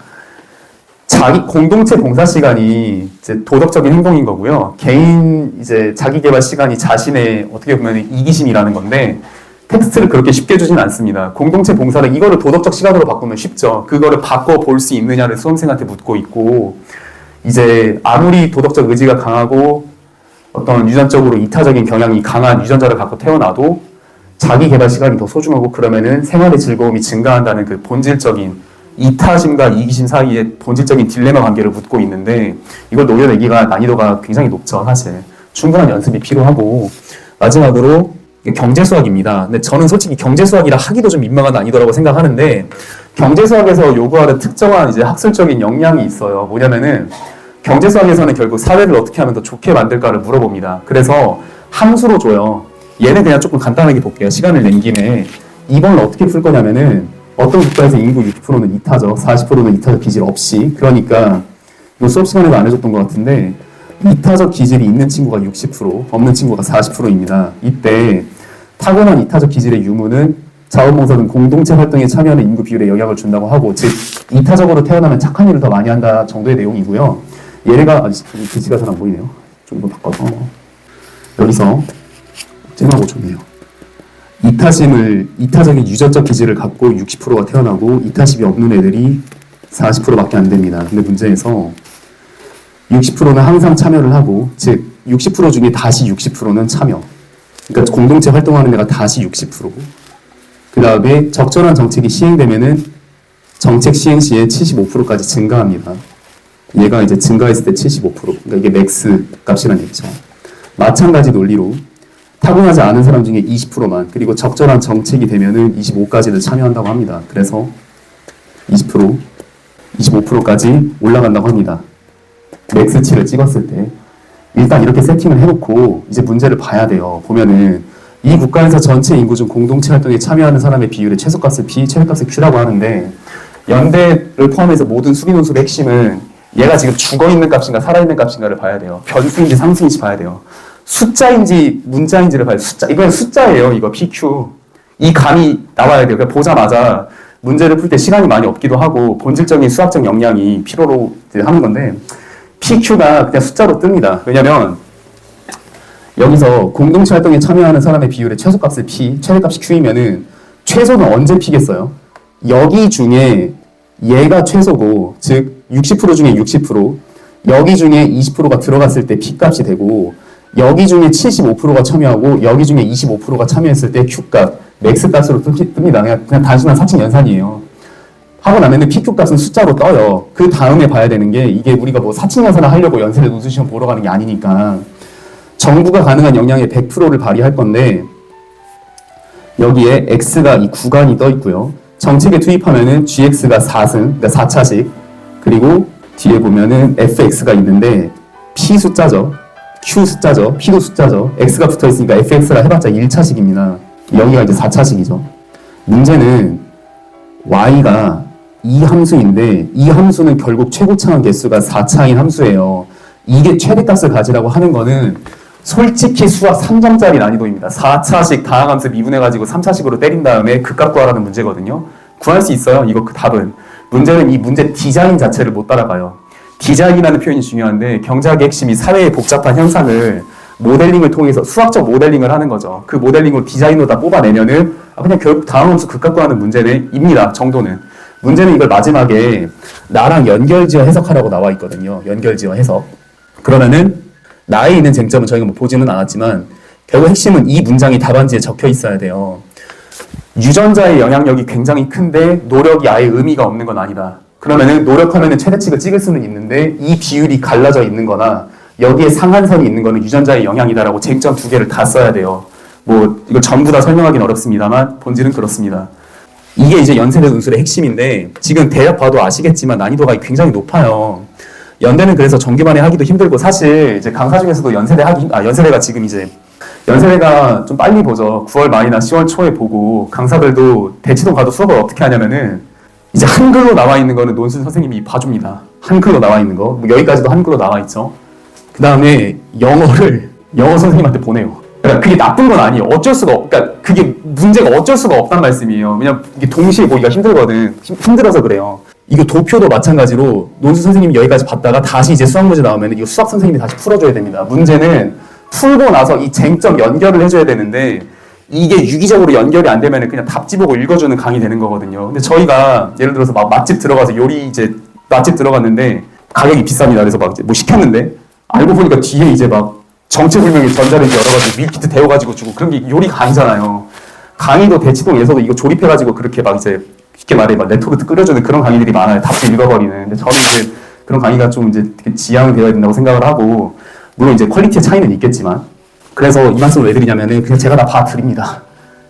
공동체 봉사 시간이 이제 도덕적인 행동인 거고요. 개인 이제 자기 개발 시간이 자신의 어떻게 보면 이기심이라는 건데 텍스트를 그렇게 쉽게 주진 않습니다. 공동체 봉사를 이거를 도덕적 시간으로 바꾸면 쉽죠. 그거를 바꿔 볼 수 있느냐를 수험생한테 묻고 있고 이제 아무리 도덕적 의지가 강하고 어떤 유전적으로 이타적인 경향이 강한 유전자를 갖고 태어나도 자기 개발 시간이 더 소중하고 그러면은 생활의 즐거움이 증가한다는 그 본질적인 이타심과 이기심 사이에 본질적인 딜레마 관계를 묻고 있는데 이걸 녹여내기가 난이도가 굉장히 높죠. 사실 충분한 연습이 필요하고 마지막으로 경제수학입니다. 근데 저는 솔직히 경제수학이라 하기도 좀 민망한 난이도라고 생각하는데 경제수학에서 요구하는 특정한 이제 학술적인 역량이 있어요. 뭐냐면은 경제수학에서는 결국 사회를 어떻게 하면 더 좋게 만들까를 물어봅니다. 그래서 함수로 줘요. 얘는 그냥 조금 간단하게 볼게요. 시간을 낸 김에. 이번을 어떻게 풀 거냐면은 어떤 국가에서 인구 60%는 이타적, 40%는 이타적 기질 없이, 그러니까 이거 수업 시간에도 안 해줬던 것 같은데 이타적 기질이 있는 친구가 60%, 없는 친구가 40%입니다. 이때 타고난 이타적 기질의 유무는 자원봉사 등 공동체 활동에 참여하는 인구 비율에 영향을 준다고 하고, 즉 이타적으로 태어나면 착한 일을 더 많이 한다 정도의 내용이고요. 얘가 글씨가 잘 안 보이네요. 좀 더 바꿔서 여기서 쨍하고 좋네요. 이타적인 유전적 기질을 갖고 60%가 태어나고 이타심이 없는 애들이 40%밖에 안 됩니다. 근데 문제에서 60%는 항상 참여를 하고, 즉 60% 중에 다시 60%는 참여. 그러니까 공동체 활동하는 애가 다시 60%. 그 다음에 적절한 정책이 시행되면은 정책 시행 시에 75%까지 증가합니다. 얘가 이제 증가했을 때 75%. 그러니까 이게 맥스 값이라는 얘기죠. 마찬가지 논리로 타고나지 않은 사람 중에 20%만, 그리고 적절한 정책이 되면은 25까지를 참여한다고 합니다. 그래서 20%, 25%까지 올라간다고 합니다. 맥스치를 찍었을 때. 일단 이렇게 세팅을 해놓고 이제 문제를 봐야 돼요. 보면은 이 국가에서 전체 인구 중 공동체 활동에 참여하는 사람의 비율의 최소값을 P, 최대값을 Q라고 하는데, 연대를 포함해서 모든 수비 논술의 핵심은 얘가 지금 죽어있는 값인가 살아있는 값인가를 봐야 돼요. 변수인지 상수인지 봐야 돼요. 숫자인지 문자인지를 봐야 돼요. 이건 숫자예요. 이거 PQ. 이 감이 나와야 돼요. 그러니까 보자마자 문제를 풀 때 시간이 많이 없기도 하고 본질적인 수학적 역량이 필요로 하는 건데, PQ가 그냥 숫자로 뜹니다. 왜냐면 여기서 공동체 활동에 참여하는 사람의 비율의 최소값을 P, 최대값이 Q이면은 최소는 언제 P겠어요? 여기 중에 얘가 최소고, 즉 60% 중에 60%, 여기 중에 20%가 들어갔을 때 P값이 되고, 여기 중에 75%가 참여하고 여기 중에 25%가 참여했을 때 Q값, 맥스값으로 뜹니다. 그냥 단순한 사칙 연산이에요. 하고 나면은 PQ값은 숫자로 떠요. 그 다음에 봐야 되는 게, 이게 우리가 뭐 사칙 연산을 하려고 연세대 논술시험 보러 가는 게 아니니까 정부가 가능한 역량의 100%를 발휘할 건데, 여기에 X가 이 구간이 떠 있고요. 정책에 투입하면은 GX가 4승, 그러니까 4차식, 그리고 뒤에 보면은 FX가 있는데 P 숫자죠. Q 숫자죠. P도 숫자죠. X가 붙어 있으니까 FX라 해봤자 1차식입니다. 여기가 이제 4차식이죠. 문제는 Y가 이 함수인데, 이 함수는 결국 최고차항 개수가 4차인 함수예요. 이게 최대값을 가지라고 하는 거는 솔직히 수학 3점짜리 난이도입니다. 4차식 다항함수 미분해가지고 3차식으로 때린 다음에 극값 구하라는 문제거든요. 구할 수 있어요. 이거 그 답은. 문제는 이 문제 디자인 자체를 못 따라가요. 디자인이라는 표현이 중요한데, 경제학의 핵심이 사회의 복잡한 현상을 모델링을 통해서 수학적 모델링을 하는 거죠. 그 모델링을 디자인으로 다 뽑아내면은 그냥 결국 다항함수 극값 구하는 문제입니다. 정도는. 문제는 이걸 마지막에 나랑 연결지어 해석하라고 나와 있거든요. 연결지어 해석. 그러면은 나에 있는 쟁점은 저희가 뭐 보지는 않았지만 결국 핵심은 이 문장이 답안지에 적혀 있어야 돼요. 유전자의 영향력이 굉장히 큰데 노력이 아예 의미가 없는 건 아니다. 그러면은 노력하면은 최대치를 찍을 수는 있는데 이 비율이 갈라져 있는 거나 여기에 상한선이 있는 거는 유전자의 영향이다라고 쟁점 두 개를 다 써야 돼요. 뭐 이거 전부 다 설명하기는 어렵습니다만 본질은 그렇습니다. 이게 이제 연세대 논술의 핵심인데, 지금 대략 봐도 아시겠지만 난이도가 굉장히 높아요. 연대는 그래서 정규반에 하기도 힘들고, 사실 이제 강사 중에서도 연세대가 지금 이제 연세대가 좀 빨리 보죠. 9월 말이나 10월 초에 보고, 강사들도 대치동 가도 수업을 어떻게 하냐면은 이제 한글로 나와 있는 거는 논술 선생님이 봐줍니다. 한글로 나와 있는 거. 뭐 여기까지도 한글로 나와 있죠. 그 다음에 영어 선생님한테 보내요. 그러니까 그게 나쁜 건 아니에요. 그러니까 그게 문제가 어쩔 수가 없단 말씀이에요. 왜냐면 이게 동시에 보기가 힘들거든. 힘들어서 그래요. 이거 도표도 마찬가지로 논술 선생님이 여기까지 봤다가 다시 이제 수학 문제 나오면 이거 수학 선생님이 다시 풀어줘야 됩니다. 문제는 풀고 나서 이 쟁점 연결을 해줘야 되는데, 이게 유기적으로 연결이 안 되면 그냥 답지 보고 읽어주는 강의 되는 거거든요. 근데 저희가 예를 들어서 막 맛집 들어가서 맛집 들어갔는데 가격이 비쌉니다. 그래서 막 뭐 시켰는데 알고 보니까 뒤에 이제 막 정체불명의 전자레인지 열어가지고 밀키트 데워가지고 주고, 그런 게 요리 강의잖아요. 강의도 대치동에서도 이거 조립해가지고 그렇게 막 이제 쉽게 말해 막 레토르트 끓여주는 그런 강의들이 많아요. 답지 읽어버리는. 근데 저는 이제 그런 강의가 좀 이제 되게 지양되어야 된다고 생각을 하고, 물론 이제 퀄리티의 차이는 있겠지만, 그래서 이 말씀을 왜 드리냐면은 그냥 제가 다 봐드립니다.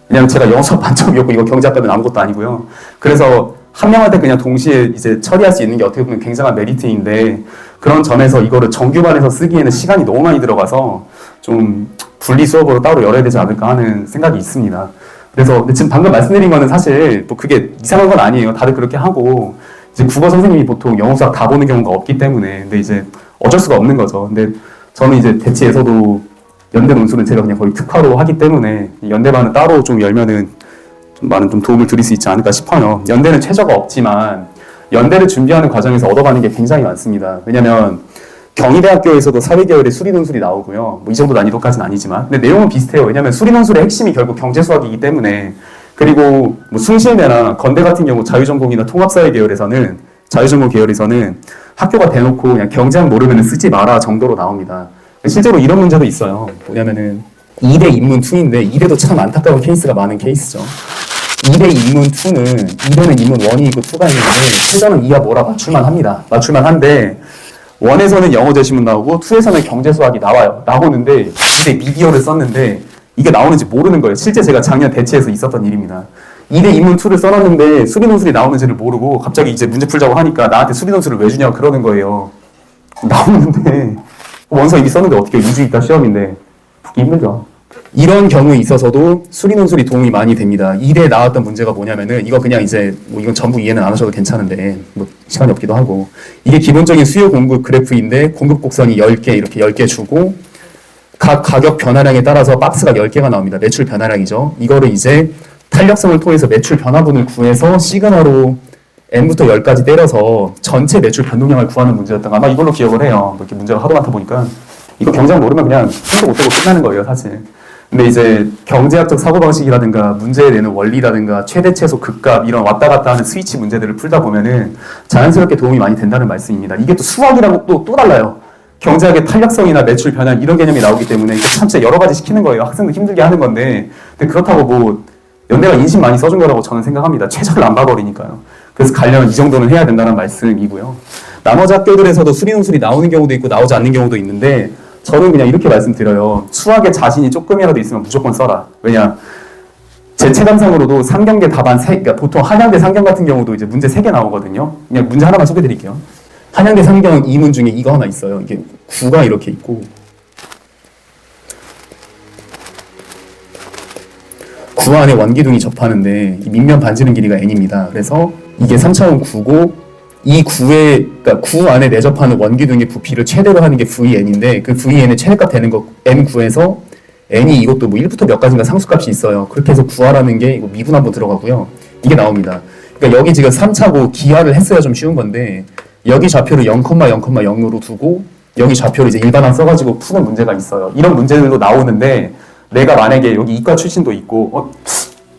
왜냐면 제가 영어 수업 만점이었고 이거 경제학과는 아무것도 아니고요. 그래서 한 명한테 그냥 동시에 이제 처리할 수 있는 게 어떻게 보면 굉장한 메리트인데, 그런 점에서 이거를 정규반에서 쓰기에는 시간이 너무 많이 들어가서 좀 분리 수업으로 따로 열어야 되지 않을까 하는 생각이 있습니다. 그래서 근데 지금 방금 말씀드린 거는 사실 또 그게 이상한 건 아니에요. 다들 그렇게 하고 이제 국어 선생님이 보통 영어 수학 다 보는 경우가 없기 때문에 근데 이제 어쩔 수가 없는 거죠. 근데 저는 이제 대치에서도 연대 논술은 제가 그냥 거의 특화로 하기 때문에 연대반은 따로 좀 열면은 좀 많은 좀 도움을 드릴 수 있지 않을까 싶어요. 연대는 최저가 없지만 연대를 준비하는 과정에서 얻어가는 게 굉장히 많습니다. 왜냐면 경희대학교에서도 사회계열의 수리논술이 나오고요. 뭐 이 정도 난이도까지는 아니지만 근데 내용은 비슷해요. 왜냐면 수리논술의 핵심이 결국 경제수학이기 때문에 그리고 뭐 숭실대나 건대 같은 경우 자유전공이나 통합사회 계열에서는 자유전공 계열에서는 학교가 대놓고 그냥 경제학 모르면 쓰지 마라 정도로 나옵니다. 실제로 이런 문제도 있어요. 뭐냐면은 2대 인문2인데 2대도 참 안타까운 케이스가 많은 케이스죠. 2대 인문2는 2대는 인문 1이 있고 2가 있는데 최저는 2와 뭐라 맞출만 합니다. 맞출만 한데 1에서는 영어 제시문 나오고 2에서는 경제수학이 나오는데 2대 미디어를 썼는데 이게 나오는지 모르는 거예요. 실제 제가 작년 대치에서 있었던 일입니다. 2대 인문2를 써놨는데 수리논술이 나오는지를 모르고 갑자기 이제 문제 풀자고 하니까 나한테 수리논술을 왜 주냐고 그러는 거예요. 나오는데 원서 이미 썼는데 어떻게 2주 있다 시험인데 듣기 힘들죠. 이런 경우에 있어서도 수리논술이 도움이 많이 됩니다. 2대에 나왔던 문제가 뭐냐면은 이거 그냥 이제 뭐 이건 전부 이해는 안 하셔도 괜찮은데 뭐 시간이 없기도 하고 이게 기본적인 수요 공급 그래프인데 공급 곡선이 10개 이렇게 10개 주고 각 가격 변화량에 따라서 박스가 10개가 나옵니다. 매출 변화량이죠. 이거를 이제 탄력성을 통해서 매출 변화분을 구해서 시그마로 n부터 10까지 때려서 전체 매출 변동량을 구하는 문제였던 거 아마 이걸로 기억을 해요. 뭐 이렇게 문제가 하도 많다 보니까 이거 경제학 모르면 그냥 손도 못 대고 끝나는 거예요, 사실. 근데 이제 경제학적 사고방식이라든가 문제에 내는 원리라든가 최대 최소 극값 이런 왔다 갔다 하는 스위치 문제들을 풀다 보면은 자연스럽게 도움이 많이 된다는 말씀입니다. 이게 또 수학이라고 또 달라요. 경제학의 탄력성이나 매출 변화 이런 개념이 나오기 때문에 이게 참 진짜 여러 가지 시키는 거예요. 학생들 힘들게 하는 건데 근데 그렇다고 뭐 연대가 인심 많이 써준 거라고 저는 생각합니다. 최저를 안 봐버리니까요. 그래서 가려면 이 정도는 해야 된다는 말씀이고요. 나머지 학교들에서도 수리논술이 나오는 경우도 있고 나오지 않는 경우도 있는데 저는 그냥 이렇게 말씀드려요. 수학에 자신이 조금이라도 있으면 무조건 써라. 왜냐? 제 체감상으로도 상경계 답안 그러니까 보통 한양대 상경 같은 경우도 이제 문제 3개 나오거든요. 그냥 문제 하나만 소개드릴게요. 한양대 상경 2문 중에 이거 하나 있어요. 이게 9가 이렇게 있고 9 안에 원기둥이 접하는데 이 밑면 반지름 길이가 n입니다. 그래서 이게 3차원 9고 이 9그러니까 9 안에 내접하는 원기둥의 부피를 최대로 하는 게 VN인데 그 VN의 최대값 되는 거 M9에서 n이 이것도 뭐 1부터 몇 가지인가 상수값이 있어요. 그렇게 해서 구하라는 게 이거 미분 한번 들어가고요. 이게 나옵니다. 그러니까 여기 지금 3차고 기하를 했어야 좀 쉬운 건데 여기 좌표를 0,0,0으로 두고 여기 좌표를 이제 일반항 써가지고 푸는 문제가 있어요. 이런 문제들도 나오는데 내가 만약에 여기 이과 출신도 있고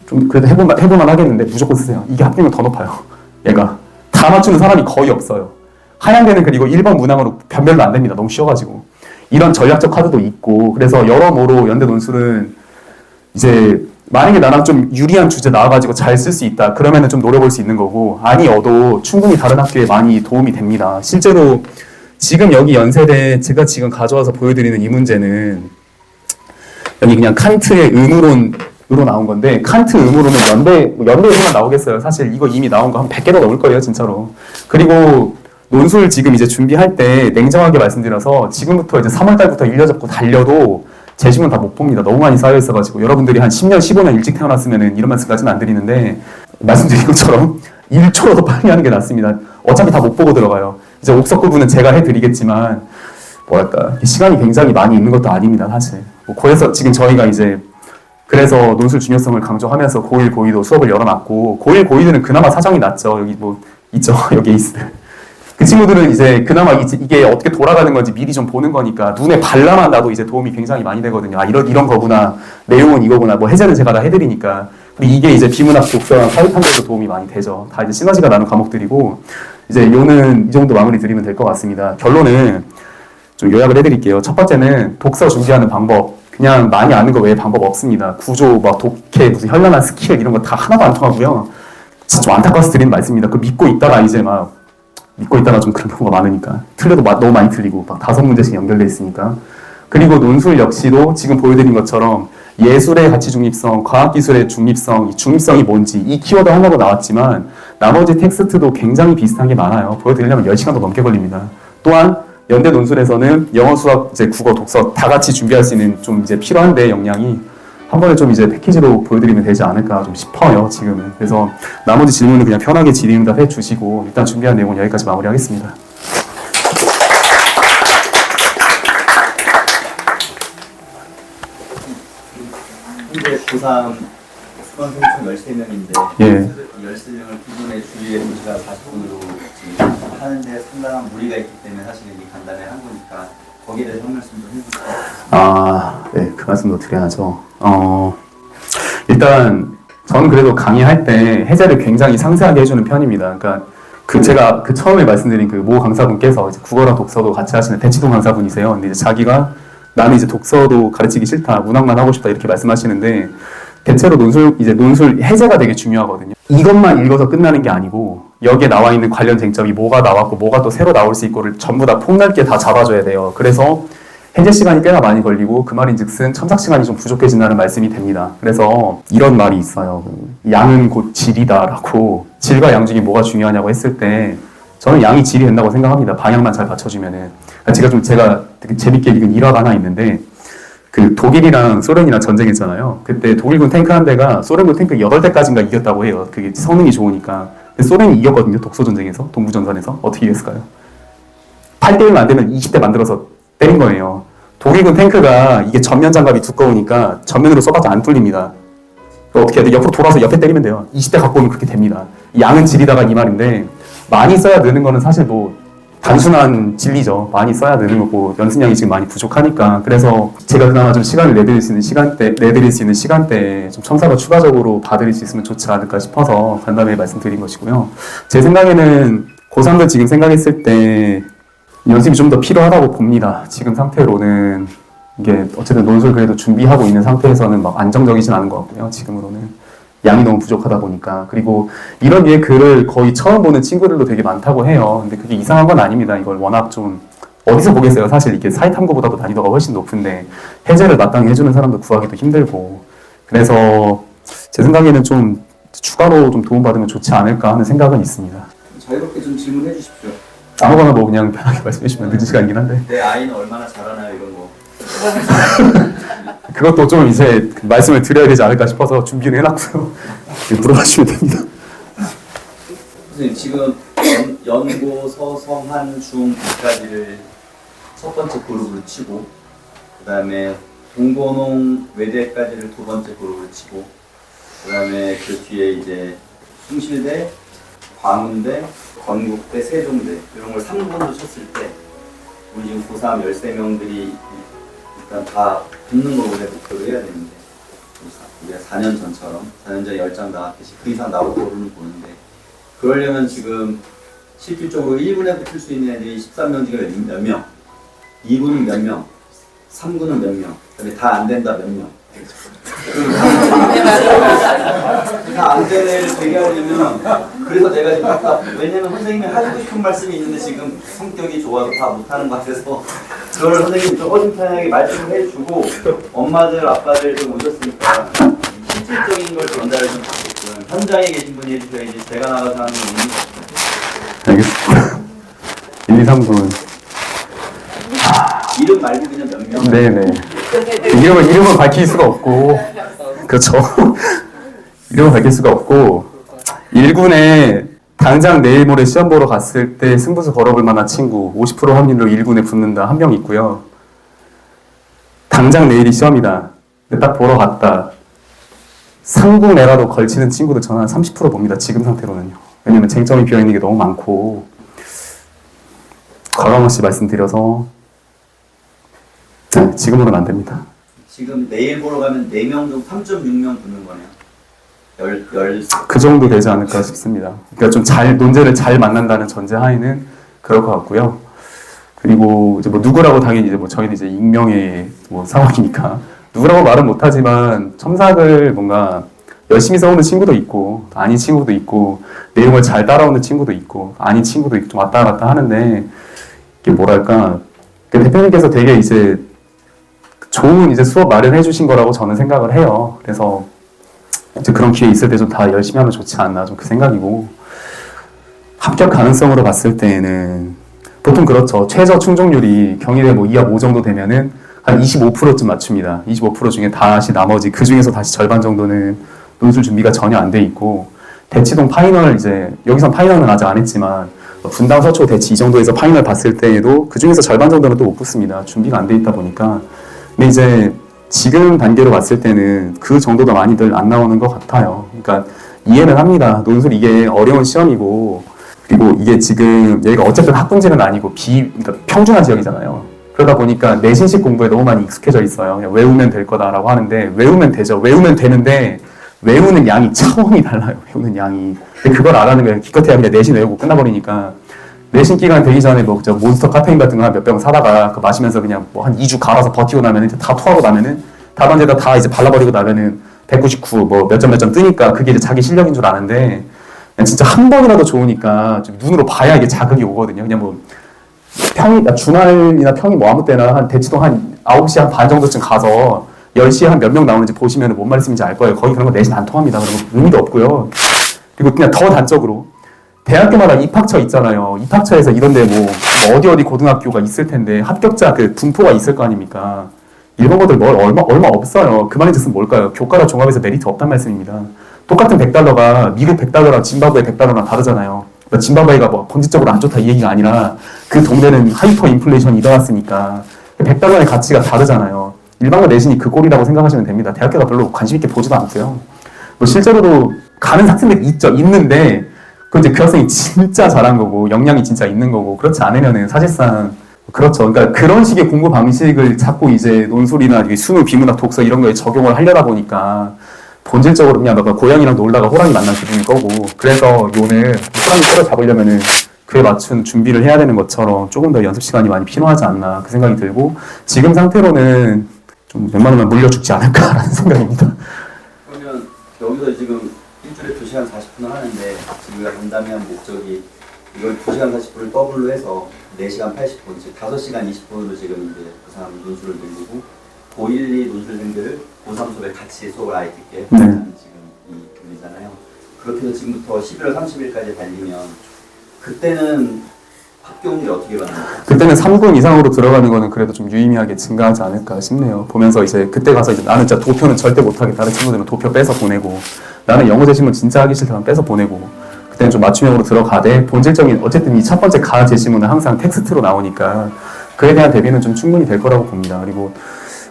좀 그래도 해볼만 하겠는데 무조건 쓰세요. 이게 합격률 더 높아요. 얘가 다 맞추는 사람이 거의 없어요. 한양대는 그리고 1번 문항으로 변별로 안 됩니다. 너무 쉬워가지고 이런 전략적 카드도 있고 그래서 여러모로 연대 논술은 이제 만약에 나랑 좀 유리한 주제 나와가지고 잘 쓸 수 있다 그러면은 좀 노려볼 수 있는 거고 아니어도 충분히 다른 학교에 많이 도움이 됩니다. 실제로 지금 여기 연세대 제가 지금 가져와서 보여드리는 이 문제는 여기 그냥 칸트의 의무론으로 나온 건데 칸트 의무론은 연대에서만 나오겠어요. 사실 이거 이미 나온 거 한 100개도 넘을 거예요, 진짜로. 그리고 논술 지금 이제 준비할 때 냉정하게 말씀드려서 지금부터 이제 3월달부터 일려 잡고 달려도 제시문 다 못 봅니다. 너무 많이 쌓여 있어가지고 여러분들이 한 10년, 15년 일찍 태어났으면은 이런 말씀까지는 안 드리는데 말씀드린 것처럼 1초라도 빨리 하는 게 낫습니다. 어차피 다 못 보고 들어가요. 이제 옥석 부분은 제가 해드리겠지만 뭐랄까 시간이 굉장히 많이 있는 것도 아닙니다, 사실. 그래서 지금 저희가 이제 그래서 논술 중요성을 강조하면서 고1, 고2도 수업을 열어놨고 고1, 고2들은 그나마 사정이 낫죠. 여기 뭐 있죠. 여기 에이스들. 그 친구들은 이제 그나마 이게 어떻게 돌아가는 건지 미리 좀 보는 거니까 눈에 발라만 놔도 이제 도움이 굉장히 많이 되거든요. 아, 이런 거구나. 내용은 이거구나. 뭐 해제는 제가 다 해드리니까. 그리고 이게 이제 비문학 독서랑 사회탐구에도 도움이 많이 되죠. 다 이제 시너지가 나는 과목들이고 이제 요는 이 정도 마무리 드리면 될 것 같습니다. 결론은 좀 요약을 해드릴게요. 첫 번째는 독서 준비하는 방법. 그냥 많이 아는 거 외에 방법 없습니다. 구조, 막 독해, 무슨 현란한 스킬 이런 거 다 하나도 안 통하고요. 진짜 좀 안타까워서 드리는 말씀입니다. 그 믿고 있다가 좀 그런 경우가 많으니까. 틀려도 너무 많이 틀리고 막 5문제씩 연결돼 있으니까. 그리고 논술 역시도 지금 보여드린 것처럼 예술의 가치 중립성, 과학기술의 중립성, 이 중립성이 뭔지 이 키워드 하나로 나왔지만 나머지 텍스트도 굉장히 비슷한 게 많아요. 보여드리려면 10시간도 넘게 걸립니다. 또한 연대 논술에서는 영어, 수학, 이제 국어, 독서 다 같이 준비할 수 있는 좀 이제 필요한데 역량이 한 번에 좀 이제 패키지로 보여드리면 되지 않을까 좀 싶어요, 지금은. 그래서 나머지 질문은 그냥 편하게 질의응답 해주시고 일단 준비한 내용은 여기까지 마무리하겠습니다. 현재 고3 수강생이 총 13명인데 예. 13명을 기존의 주일에 2시간 40분으로 지금 하는데 상당한 무리가 있기 때문에 사실 이 간단히 한 거니까 거기에 대해서 한 말씀 좀 해주세요. 네, 그 말씀도 드려야죠. 일단 저는 그래도 강의할 때 해제를 굉장히 상세하게 해주는 편입니다. 그러니까 제가 처음에 말씀드린 그 모 강사분께서 이제 국어랑 독서도 같이 하시는 대치동 강사분이세요. 근데 이제 자기가 나는 이제 독서도 가르치기 싫다, 문학만 하고 싶다 이렇게 말씀하시는데 대체로 논술 해제가 되게 중요하거든요. 이것만 읽어서 끝나는 게 아니고 여기에 나와 있는 관련 쟁점이 뭐가 나왔고 뭐가 또 새로 나올 수 있고를 전부 다 폭넓게 다 잡아줘야 돼요. 그래서 해제 시간이 꽤나 많이 걸리고 그 말인즉슨 첨삭 시간이 좀 부족해진다는 말씀이 됩니다. 그래서 이런 말이 있어요. 양은 곧 질이다라고. 질과 양 중에 뭐가 중요하냐고 했을 때 저는 양이 질이 된다고 생각합니다. 방향만 잘 맞춰주면은. 제가 되게 재밌게 읽은 일화가 하나 있는데 그 독일이랑 소련이랑 전쟁했잖아요. 그때 독일군 탱크 한 대가 소련군 탱크 8대까지인가 이겼다고 해요. 그게 성능이 좋으니까. 근데 소련이 이겼거든요. 독소전쟁에서, 동부전선에서. 어떻게 이겼을까요? 8대면 안 되면 20대 만들어서 때린 거예요. 독일군 탱크가 이게 전면 장갑이 두꺼우니까 전면으로 쏘봐도 안 뚫립니다. 어떻게 해야 돼? 옆으로 돌아서 옆에 때리면 돼요. 20대 갖고 오면 그렇게 됩니다. 양은 질이다가 이 말인데 많이 써야 느는 거는 사실 뭐 단순한 진리죠. 많이 써야 느는 거고 연습량이 지금 많이 부족하니까. 그래서 제가 그나마 좀 시간을 내드릴 수 있는 시간대에 좀 첨삭을 추가적으로 봐드릴 수 있으면 좋지 않을까 싶어서 간단하게 말씀드린 것이고요. 제 생각에는 고3들 지금 생각했을 때 연습이 좀 더 필요하다고 봅니다. 지금 상태로는 이게 어쨌든 논술 그래도 준비하고 있는 상태에서는 막 안정적이진 않은 것 같고요. 지금으로는 양이 너무 부족하다 보니까. 그리고 이런 류의 글을 거의 처음 보는 친구들도 되게 많다고 해요. 근데 그게 이상한 건 아닙니다. 이걸 워낙 좀 어디서 보겠어요. 사실 이게 사회 탐구보다도 난이도가 훨씬 높은데 해제를 마땅히 해주는 사람도 구하기도 힘들고. 그래서 제 생각에는 좀 추가로 좀 도움받으면 좋지 않을까 하는 생각은 있습니다. 자유롭게 좀 질문해 주십시오. 아무거나 뭐 그냥 편하게 말씀해 주시면 늦은 시간이긴 한데. 내 아이는 얼마나 잘하나요 이런 거. 그것도 좀 이제 말씀을 드려야 되지 않을까 싶어서 준비를 해놨고요. 물어봐 주시면 됩니다. 선생님 지금 연고, 서, 한, 중, 까지를 첫 번째 그룹으로 치고 그 다음에 동고농, 외대까지를 두 번째 그룹으로 치고 그 다음에 그 뒤에 이제 숭실대, 광운대, 건국대, 세종대 이런 걸 3군으로 쳤을 때 우리 지금 고3 13명들이 일단 다 붙는 걸 원래 목표로 해야 되는데 우리가 4년 전처럼 4년 전에 10장 나왔듯이 그 이상 나올 거로는 보는데 그러려면 지금 실질적으로 1군에 붙을 수 있는 애들이 13명 중에 몇 명, 2군은 몇 명, 3군은 몇 명, 그다음에 다 안 된다 몇 명. 다 안 되는 애를 되게 하려면 그래서 내가 지금 아까 왜냐면 선생님이 하고 싶은 말씀이 있는데 지금 성격이 좋아서 다 못하는 것 같아서 그걸 선생님 좀 어중간하게 말씀을 해주고 엄마들 아빠들 좀 오셨으니까 실질적인 걸 전달을 좀 받게끔 현장에 계신 분이 해주셔야지 제가 나가서 하는 건 알겠습니다. 1, 2, 3군. 이름 말고 그냥 몇 명? 네네. 이름은 밝힐 수가 없고, 그렇죠. 이름은 밝힐 수가 없고, 1군에 당장 내일 모레 시험 보러 갔을 때 승부수 걸어볼 만한 친구 50% 확률로 1군에 붙는다 한 명 있고요. 당장 내일이 시험이다. 근데 딱 보러 갔다. 3군 내라도 걸치는 친구들 저는 한 30% 봅니다. 지금 상태로는요. 왜냐면 쟁점이 비어있는 게 너무 많고 과감없이 말씀드려서 네, 지금으로는 안 됩니다. 지금 내일 보러 가면 4명 중 3.6명 붙는 거네요. 그 정도 되지 않을까 싶습니다. 그러니까 좀 논제를 잘 만난다는 전제 하에는 그럴 것 같고요. 그리고 이제 뭐 누구라고 당연히 이제 뭐 저희는 이제 익명의 뭐 상황이니까 누구라고 말은 못하지만 첨삭을 뭔가 열심히 써오는 친구도 있고 아닌 친구도 있고 내용을 잘 따라오는 친구도 있고 아닌 친구도 있고 좀 왔다 갔다 하는데 이게 뭐랄까 그 대표님께서 되게 이제 좋은 이제 수업 마련해 주신 거라고 저는 생각을 해요. 그래서 이제 그런 기회 있을 때 좀 다 열심히 하면 좋지 않나 좀 그 생각이고 합격 가능성으로 봤을 때에는 보통 그렇죠. 최저 충족률이 경희대 뭐 2합 5 정도 되면은 한 25%쯤 맞춥니다. 25% 중에 다시 나머지 그 중에서 다시 절반 정도는 논술 준비가 전혀 안 돼 있고, 대치동 파이널 이제 여기선 파이널은 아직 안 했지만 분당 서초 대치 이 정도에서 파이널 봤을 때에도 그 중에서 절반 정도는 또 못 붙습니다. 준비가 안 돼 있다 보니까. 근데 이제 지금 단계로 봤을 때는 그 정도도 많이들 안 나오는 것 같아요. 그러니까 이해는 합니다. 논술 이게 어려운 시험이고, 그리고 이게 지금 여기가 어쨌든 학군지는 아니고 그러니까 평준화 지역이잖아요. 그러다 보니까 내신식 공부에 너무 많이 익숙해져 있어요. 그냥 외우면 될 거다라고 하는데, 외우면 되죠. 외우면 되는데 외우는 양이 차원이 달라요. 외우는 양이. 근데 그걸 안 하는 거예요. 기껏해야 그냥 내신 외우고 끝나버리니까. 내신 기간 되기 전에 뭐 저 몬스터 카페인 같은 거 한 몇 병 사다가 그 마시면서 그냥 뭐 한 2주 갈아서 버티고 나면은 이제 다 토하고 나면은 답안지에다 다 이제 발라버리고 나면은 199 뭐 몇 점 몇 점 뜨니까 그게 이제 자기 실력인 줄 아는데, 그냥 진짜 한 번이라도 좋으니까 좀 눈으로 봐야 이게 자극이 오거든요. 그냥 뭐 주말이나 평일 뭐 아무 때나 한 대치동 한 9시 한 반 정도쯤 가서 10시에 한 몇 명 나오는지 보시면 뭔 말씀인지 알 거예요. 거의 그런 거 내신 안 통합니다. 그런 거 의미도 없고요. 그리고 그냥 더 단적으로 대학교마다 입학처 있잖아요. 입학처에서 이런데 뭐 어디 고등학교가 있을 텐데 합격자 그 분포가 있을 거 아닙니까? 일본어들 얼마 없어요. 그 말인 뜻은 뭘까요? 교과라 종합에서 메리트 없단 말씀입니다. 똑같은 $100가 미국 $100랑 짐바브웨 $100랑 다르잖아요. 그러니까 짐바브웨가 뭐 본질적으로 안 좋다 이 얘기가 아니라 그 동네는 하이퍼 인플레이션이 일어났으니까 $100의 가치가 다르잖아요. 일반고 내신이 그 꼴이라고 생각하시면 됩니다. 대학교가 별로 관심 있게 보지도 않고요. 뭐 실제로도 가는 학생들이 있는데 그 이제 그 학생이 진짜 잘한 거고 역량이 진짜 있는 거고, 그렇지 않으면은 사실상 그렇죠. 그러니까 그런 식의 공부 방식을 자꾸 이제 논술이나 수능, 비문학, 독서 이런 거에 적용을 하려다 보니까 본질적으로 그냥 너가 고양이랑 놀다가 호랑이 만난 기분일 거고, 그래서 요는 호랑이 때려잡으려면은 그에 맞춘 준비를 해야 되는 것처럼 조금 더 연습 시간이 많이 필요하지 않나 그 생각이 들고, 지금 상태로는 좀 웬만하면 물려 죽지 않을까라는 생각입니다. 그러면 여기서 지금 일주일에 2시간 40분을 하는데 지금 우리가 간담회한 목적이 이걸 2시간 40분을 더블로 해서 4시간 80분, 즉 5시간 20분으로 지금 이제 그 사람 논술을 늘리고 고1, 2 논술생들을 고3 수업에 같이 수업을 아예 듣게 하는 지금 이 분이잖아요. 그렇게 해서 지금부터 11월 30일까지 달리면 그때는 합격률이 어떻게 받나요? 그때는 3군 이상으로 들어가는 거는 그래도 좀 유의미하게 증가하지 않을까 싶네요. 보면서 이제 그때 가서 이제 나는 진짜 도표는 절대 못하겠다. 다른 친구들은 도표 빼서 보내고, 나는 영어 제시문 진짜 하기 싫다면 빼서 보내고, 그때는 좀 맞춤형으로 들어가되 본질적인 어쨌든 이 첫 번째 가 제시문은 항상 텍스트로 나오니까 그에 대한 대비는 좀 충분히 될 거라고 봅니다. 그리고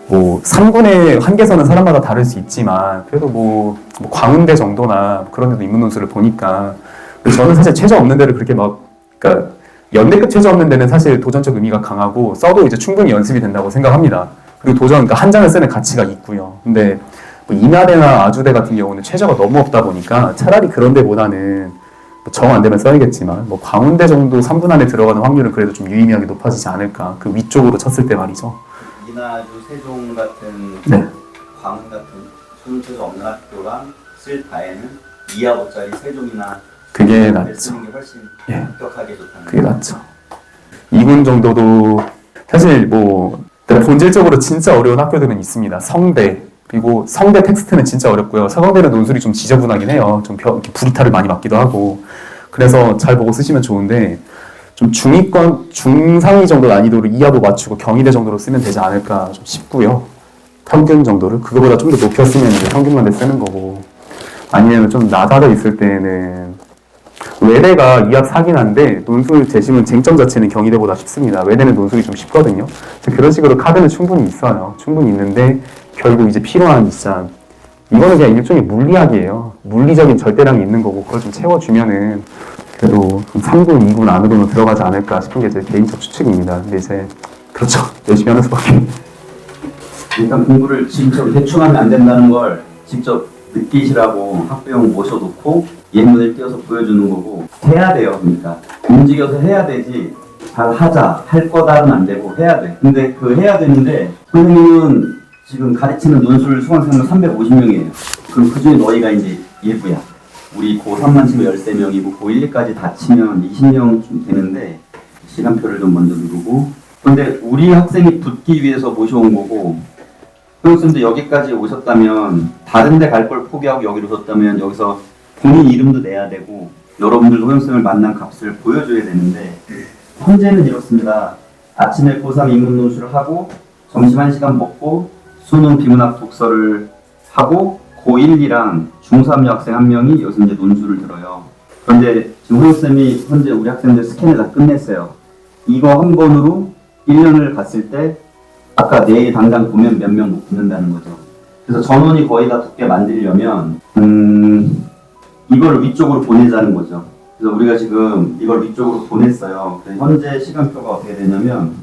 뭐 3군의 한계선은 사람마다 다를 수 있지만 그래도 뭐 광운대 정도나 그런 데도 인문 논술을 보니까, 저는 사실 최저 없는 데를 그렇게 그러니까 연대급 최저 없는 데는 사실 도전적 의미가 강하고 써도 이제 충분히 연습이 된다고 생각합니다. 그리고 그러니까 한 장을 쓰는 가치가 있고요. 근데 뭐 인하대나 아주대 같은 경우는 최저가 너무 없다 보니까 차라리 그런 데보다는 정 안 되면 써야겠지만 뭐 광운대 정도 3분 안에 들어가는 확률은 그래도 좀 유의미하게 높아지지 않을까. 그 위쪽으로 쳤을 때 말이죠. 인하주, 세종 같은 네. 광운 같은 수능 최저 없는 학교랑 쓸 바에는 2하 5짜리 세종이나 그게 낫죠. 쓰는 게 훨씬 예. 합격하게 좋다는 그게 낫죠. 2군 정도도 사실 뭐 본질적으로 진짜 어려운 학교들은 있습니다. 성대, 그리고 성대 텍스트는 진짜 어렵고요. 서강대는 논술이 좀 지저분하긴 해요. 좀 불이탈을 많이 맞기도 하고. 그래서 잘 보고 쓰시면 좋은데 좀 중위권, 중상위 정도 난이도를 2하도 맞추고 경희대 정도로 쓰면 되지 않을까 좀 싶고요. 평균 정도를 그거보다 좀 더 높였으면 이제 평균만 쓰는 거고, 아니면 좀 나달아 있을 때는 외대가 2합 4긴 한데 논술 제시문 쟁점 자체는 경희대보다 쉽습니다. 외대는 논술이 좀 쉽거든요. 그런 식으로 카드는 충분히 있어요. 충분히 있는데 결국 이제 필요한 진짜 이거는 그냥 일종의 물리학이에요. 물리적인 절대량이 있는 거고 그걸 좀 채워주면은 그래도 3군, 2군 안으로는 들어가지 않을까 싶은 게 제 개인적 추측입니다. 근데 이제 그렇죠. 열심히 하는 수밖에. 일단 공부를 지금처럼 대충 하면 안 된다는 걸 직접 느끼시라고 학부형 모셔놓고 예문을 띄워서 보여주는 거고, 해야 돼요. 그러니까 움직여서 해야 되지 잘 하자, 할 거다는 안 되고 해야 돼. 근데 그 해야 되는데 선생님은 지금 가르치는 논술 수강생은 350명이에요. 그럼 그 중에 너희가 이제 일부야. 우리 고3만 치면 13명이고 고1, 2까지 다 치면 20명쯤 되는데 시간표를 좀 먼저 누르고, 그런데 우리 학생이 붙기 위해서 모셔온 거고, 선생님도 여기까지 오셨다면 다른 데 갈 걸 포기하고 여기로 오셨다면 여기서 본인 이름도 내야 되고 여러분들도 선생님을 만난 값을 보여줘야 되는데 현재는 이렇습니다. 아침에 고3 인문 논술을 하고 점심 1시간 먹고 수능 비문학 독서를 하고 고1, 2랑 중3 여학생 한 명이 여기서 이제 논술을 들어요. 그런데 지금 호영쌤이 현재 우리 학생들 스캔을 다 끝냈어요. 이거 한 번으로 1년을 갔을 때 아까 내일 당장 보면 몇 명 못 붙는다는 거죠. 그래서 전원이 거의 다 붙게 만들려면 이걸 위쪽으로 보내자는 거죠. 그래서 우리가 지금 이걸 위쪽으로 보냈어요. 그래서 현재 시간표가 어떻게 되냐면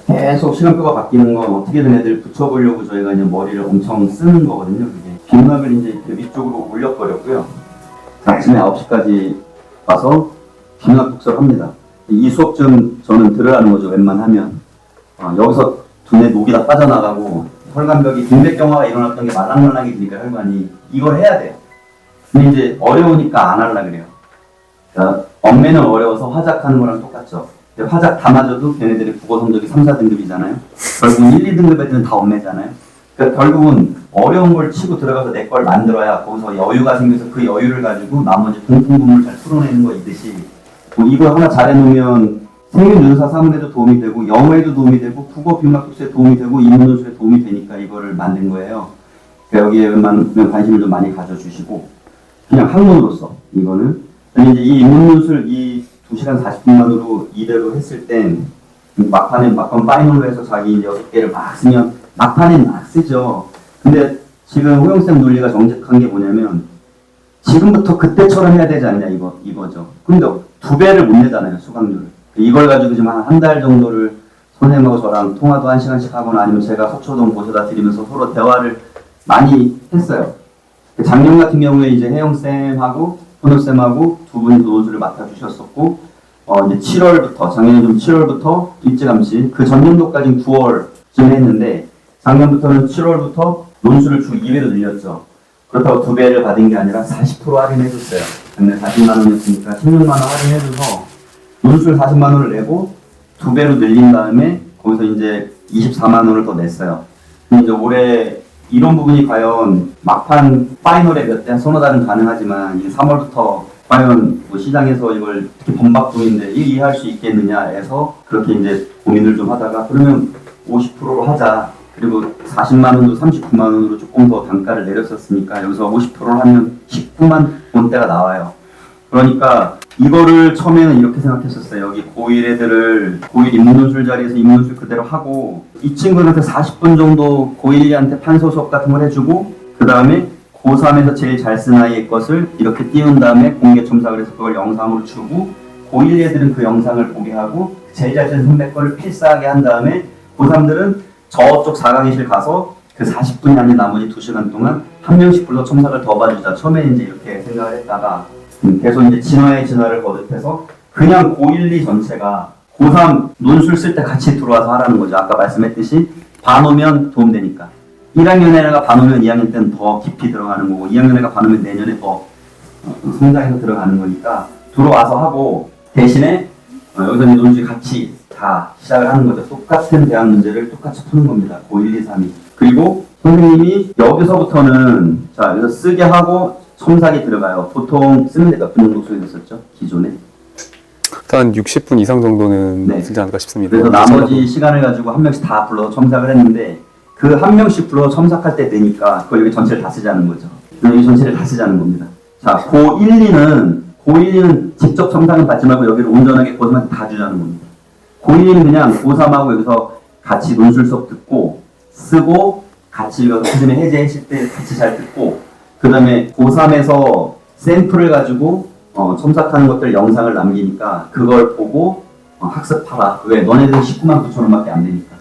계속 시간표가 바뀌는 건 어떻게든 애들 붙여보려고 저희가 이제 머리를 엄청 쓰는 거거든요. 그게 비문학을 이제 이렇게 위쪽으로 올려버렸고요. 아침에 9시까지 와서 비문학 독서를 합니다. 이 수업 좀 저는 들으라는 거죠. 웬만하면 여기서 두뇌 녹이 다 빠져나가고 혈관벽이 동맥경화가 일어났던 게 말랑말랑이 되니까 혈관이 이걸 해야 돼요. 근데 이제 어려우니까 안 하려고 그래요. 그러니까 엄매는 어려워서 화작하는 거랑 똑같죠. 화작 다 맞아도 걔네들이 국어 성적이 3, 4등급이잖아요. 결국은 1, 2등급 애들은 다 엄매잖아요. 그러니까 결국은 어려운 걸 치고 들어가서 내 걸 만들어야 거기서 여유가 생겨서 그 여유를 가지고 나머지 공통분모를 잘 풀어내는 거 있듯이 뭐 이거 하나 잘해놓으면 생윤윤사 사문에도 도움이 되고 영어에도 도움이 되고 국어 비문학 독서에 도움이 되고 인문논술에 도움이 되니까 이거를 만든 거예요. 그러니까 여기에 웬만하면 관심을 좀 많이 가져주시고 그냥 학문으로서 이거는 이제 이 인문논술 이 2시간 40분만으로 이대로 했을 땐 막판 파이널로 해서 자기 이제 6개를 막 쓰면 막판엔 막 쓰죠. 근데 지금 호영쌤 논리가 정직한 게 뭐냐면 지금부터 그때처럼 해야 되지 않냐 이거죠. 근데 2배를 못 내잖아요 수강료를. 이걸 가지고 지금 한 달 정도를 선생님하고 저랑 통화도 1시간씩 하거나 아니면 제가 서초동 모셔다 드리면서 서로 대화를 많이 했어요. 작년 같은 경우에 이제 혜영쌤하고 혼우쌤하고 두 분이 논술을 맡아주셨었고 이제 7월부터 작년에 좀 7월부터 일찌감치 그 전년도까지는 9월쯤 했는데 작년부터는 7월부터 논술을 주 2배로 늘렸죠. 그렇다고 2배를 받은 게 아니라 40% 할인해줬어요. 작년에 40만 원이었으니까 16만 원 할인해줘서 논술 40만 원을 내고 2배로 늘린 다음에 거기서 이제 24만 원을 더 냈어요. 근데 이제 올해 이런 부분이 과연 막판 파이널에 몇 대 서너 달은 가능하지만 이게 3월부터 과연 뭐 시장에서 이걸 특히 범박 중인데 이해할 수 있겠느냐 해서 그렇게 이제 고민을 좀 하다가 그러면 50%로 하자. 그리고 40만 원도 39만 원으로 조금 더 단가를 내렸었으니까 여기서 50%를 하면 19만 원대가 나와요. 그러니까 이거를 처음에는 이렇게 생각했었어요. 여기 고1 애들을 고1 인문논술 자리에서 인문논술 그대로 하고 이 친구들한테 40분 정도 고1, 2한테 판서 수업 같은 걸 해주고 그 다음에 고3에서 제일 잘 쓴 아이의 것을 이렇게 띄운 다음에 공개 첨삭을 해서 그걸 영상으로 주고 고1 애들은 그 영상을 보게 하고 제일 잘 쓴 선배 거를 필사하게 한 다음에 고3들은 저쪽 4강의실 가서 그 40분이 아닌 나머지 2시간 동안 한 명씩 불러 첨삭을 더 봐주자. 처음에 이제 이렇게 생각을 했다가 계속 이제 진화를 거듭해서 그냥 고1, 2 전체가 고3 논술 쓸 때 같이 들어와서 하라는 거죠. 아까 말씀했듯이 반 오면 도움되니까. 1학년 애가 반 오면 2학년 때는 더 깊이 들어가는 거고 2학년 애가 반 오면 내년에 더 성장해서 들어가는 거니까 들어와서 하고 대신에 여기서 이제 논술 같이 다 시작을 하는 거죠. 똑같은 대학 문제를 똑같이 푸는 겁니다. 고1, 2, 3이. 그리고 선생님이 여기서부터는 자 여기서 쓰게 하고 첨삭이 들어가요. 보통 쓰는데 몇 분 정도 소요됐었죠? 기존에? 한 60분 이상 정도는 네. 쓰지 않을까 싶습니다. 그래서 나머지 시간을 가지고 한 명씩 다 불러서 첨삭을 했는데 그 한 명씩 불러서 첨삭할 때 되니까 그걸 여기 전체를 다 쓰자는 거죠. 여기 전체를 다 쓰자는 겁니다. 자, 고1, 2는 직접 첨삭은 받지 말고 여기를 온전하게 고3한테 다 주자는 겁니다. 고1, 2는 그냥 고3하고 여기서 같이 논술 수업 듣고 쓰고 같이 읽어서 선생님이 해제했을 때 같이 잘 듣고 그 다음에 고3에서 샘플을 가지고 첨삭하는 것들 영상을 남기니까 그걸 보고 학습하라. 왜? 너네들은 19만 9천 원밖에 안 되니까.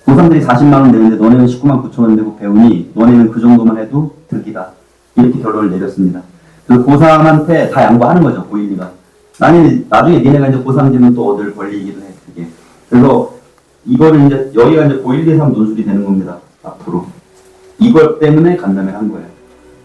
고3들이 40만 원 내는데 너네는 19만 9천 원 내고 배우니 너네는 그 정도만 해도 득이다. 이렇게 결론을 내렸습니다. 그 고3한테 다 양보하는 거죠. 고1, 2가. 나중에 니네가 이제 고3 되면 또 얻을 권리이기도 해. 그게. 그래서 이거를 이제 여기가 이제 고1, 2, 3 논술이 되는 겁니다. 앞으로. 이걸 때문에 간담회를 한 거예요.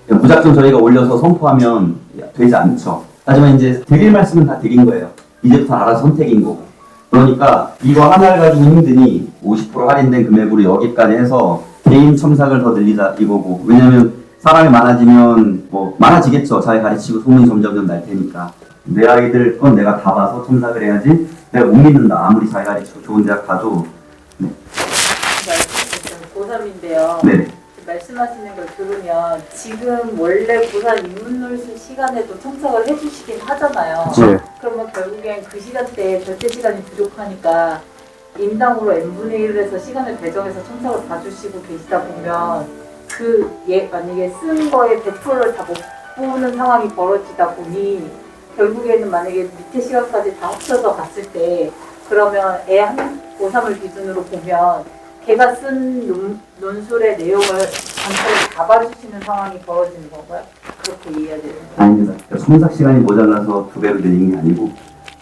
무작정 저희가 올려서 선포하면 되지 않죠. 하지만 이제 드릴 말씀은 다 드린 거예요. 이제부터 알아서 선택인 거고. 그러니까 이거 하나를 가지고 힘드니 50% 할인된 금액으로 여기까지 해서 개인 첨삭을 더 늘리자 이거고. 왜냐면 사람이 많아지면 뭐 많아지겠죠. 잘 가르치고 소문이 점점 날 테니까. 내 아이들 건 내가 다 봐서 첨삭을 해야지 내가 못 믿는다. 아무리 자기가 좋은 대학 가도. 네. 고3인데요. 네. 말씀하시는 걸 들으면 지금 원래 고3 인문논술 시간에도 첨삭을 해주시긴 하잖아요. 네. 그러면 결국엔 그 시간대에 절대 시간이 부족하니까 인당으로 n분의 1에서 시간을 배정해서 첨삭을 봐주시고 계시다 보면 만약에 쓴 거에 100%를 다 못 보는 상황이 벌어지다 보니 결국에는 만약에 밑에 시간까지 다 합쳐서 갔을 때 그러면 애 한 고3을 기준으로 보면 걔가 쓴 논술의 내용을 전체를 다 봐주시는 상황이 벌어지는 건가요? 그렇게 이해해야 되는 거예요? 아닙니다. 그러니까 첨삭 시간이 모자라서 2배로 늘린 게 아니고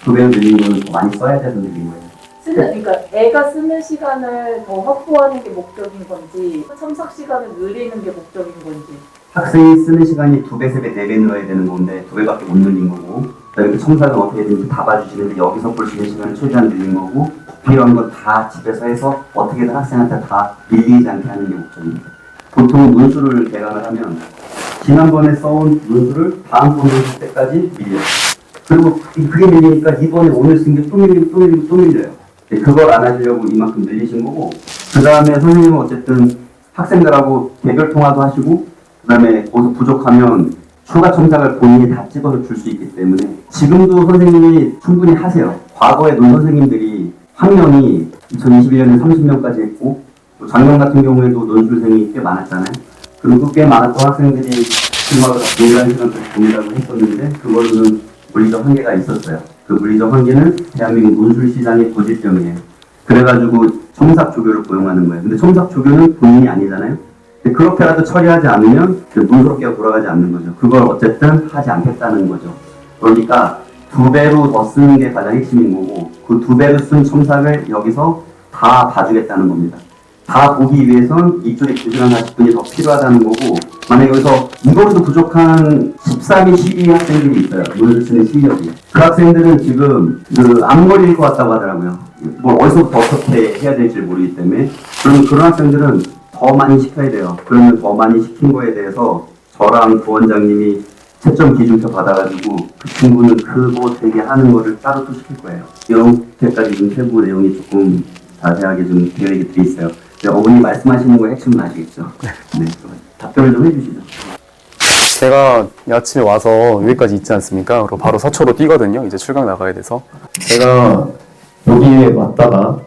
2배로 늘린 거는 더 많이 써야 돼서 늘린 거예요. 그러니까 애가 쓰는 시간을 더 확보하는 게 목적인 건지 첨삭 시간을 늘리는 게 목적인 건지. 학생이 쓰는 시간이 2배, 3배, 4배 늘어야 되는 건데 2배밖에 못 늘린 거고, 그다음에 그 첨삭은 어떻게든 다 봐주시는데 여기서 볼 수 있는 시간을 최대한 늘린 거고, 필요한 건 다 집에서 해서 어떻게든 학생한테 다 밀리지 않게 하는 게 목적입니다. 보통 논술을 개강을 하면 지난번에 써온 논술을 다음 번 논술 때까지 밀려요. 그리고 그게 밀리니까 이번에 오늘 쓴 게 또 밀리고 또 밀리고 또 밀려요. 그걸 안 하시려고 이만큼 늘리신 거고, 그 다음에 선생님은 어쨌든 학생들하고 개별 통화도 하시고, 그 다음에 거기서 부족하면 추가 첨삭을 본인이 다 찍어서 줄 수 있기 때문에 지금도 선생님이 충분히 하세요. 과거에 논 선생님들이 학년이 2021년에 30명까지 했고, 또 작년 같은 경우에도 논술생이 꽤 많았잖아요. 그리고 꽤 많았던 학생들이 지금하고 동일한 시간을 보내라고 했었는데 그걸로는 물리적 한계가 있었어요. 그 물리적 한계는 대한민국 논술 시장의 고질병이에요. 그래가지고 첨삭 조교를 고용하는 거예요. 근데 첨삭 조교는 본인이 아니잖아요. 근데 그렇게라도 처리하지 않으면 문서롭게 돌아가지 않는 거죠. 그걸 어쨌든 하지 않겠다는 거죠. 그러니까 2배로 더 쓰는 게 가장 핵심인 거고, 그 2배로 쓴 첨삭을 여기서 다 봐주겠다는 겁니다. 다 보기 위해선 이쪽에 2시간 40분이 더 필요하다는 거고, 만약에 여기서 이거로도 부족한 13위, 12위 학생들이 있어요. 논술 쓰는 실력이. 그 학생들은 지금 앞머리일 것 같다고 하더라고요. 뭐 어디서부터 어떻게 해야 될지 모르기 때문에. 그러면 그런 학생들은 더 많이 시켜야 돼요. 그러면 더 많이 시킨 거에 대해서 저랑 부원장님이 채점 기준표 받아가지고 그 친구는 그거 되게 하는 거를 따로 또 시킬 거예요. 이렇게까지 좀 세부 내용이 조금 자세하게 좀 계획이 돼 있어요. 어머니 말씀하시는 거 핵심은 아시겠죠? 네. 답변을 좀 해주시죠. 제가 아침에 와서 여기까지 있지 않습니까? 그리고 바로 서초로 뛰거든요. 이제 출강 나가야 돼서. 제가 여기에 왔다가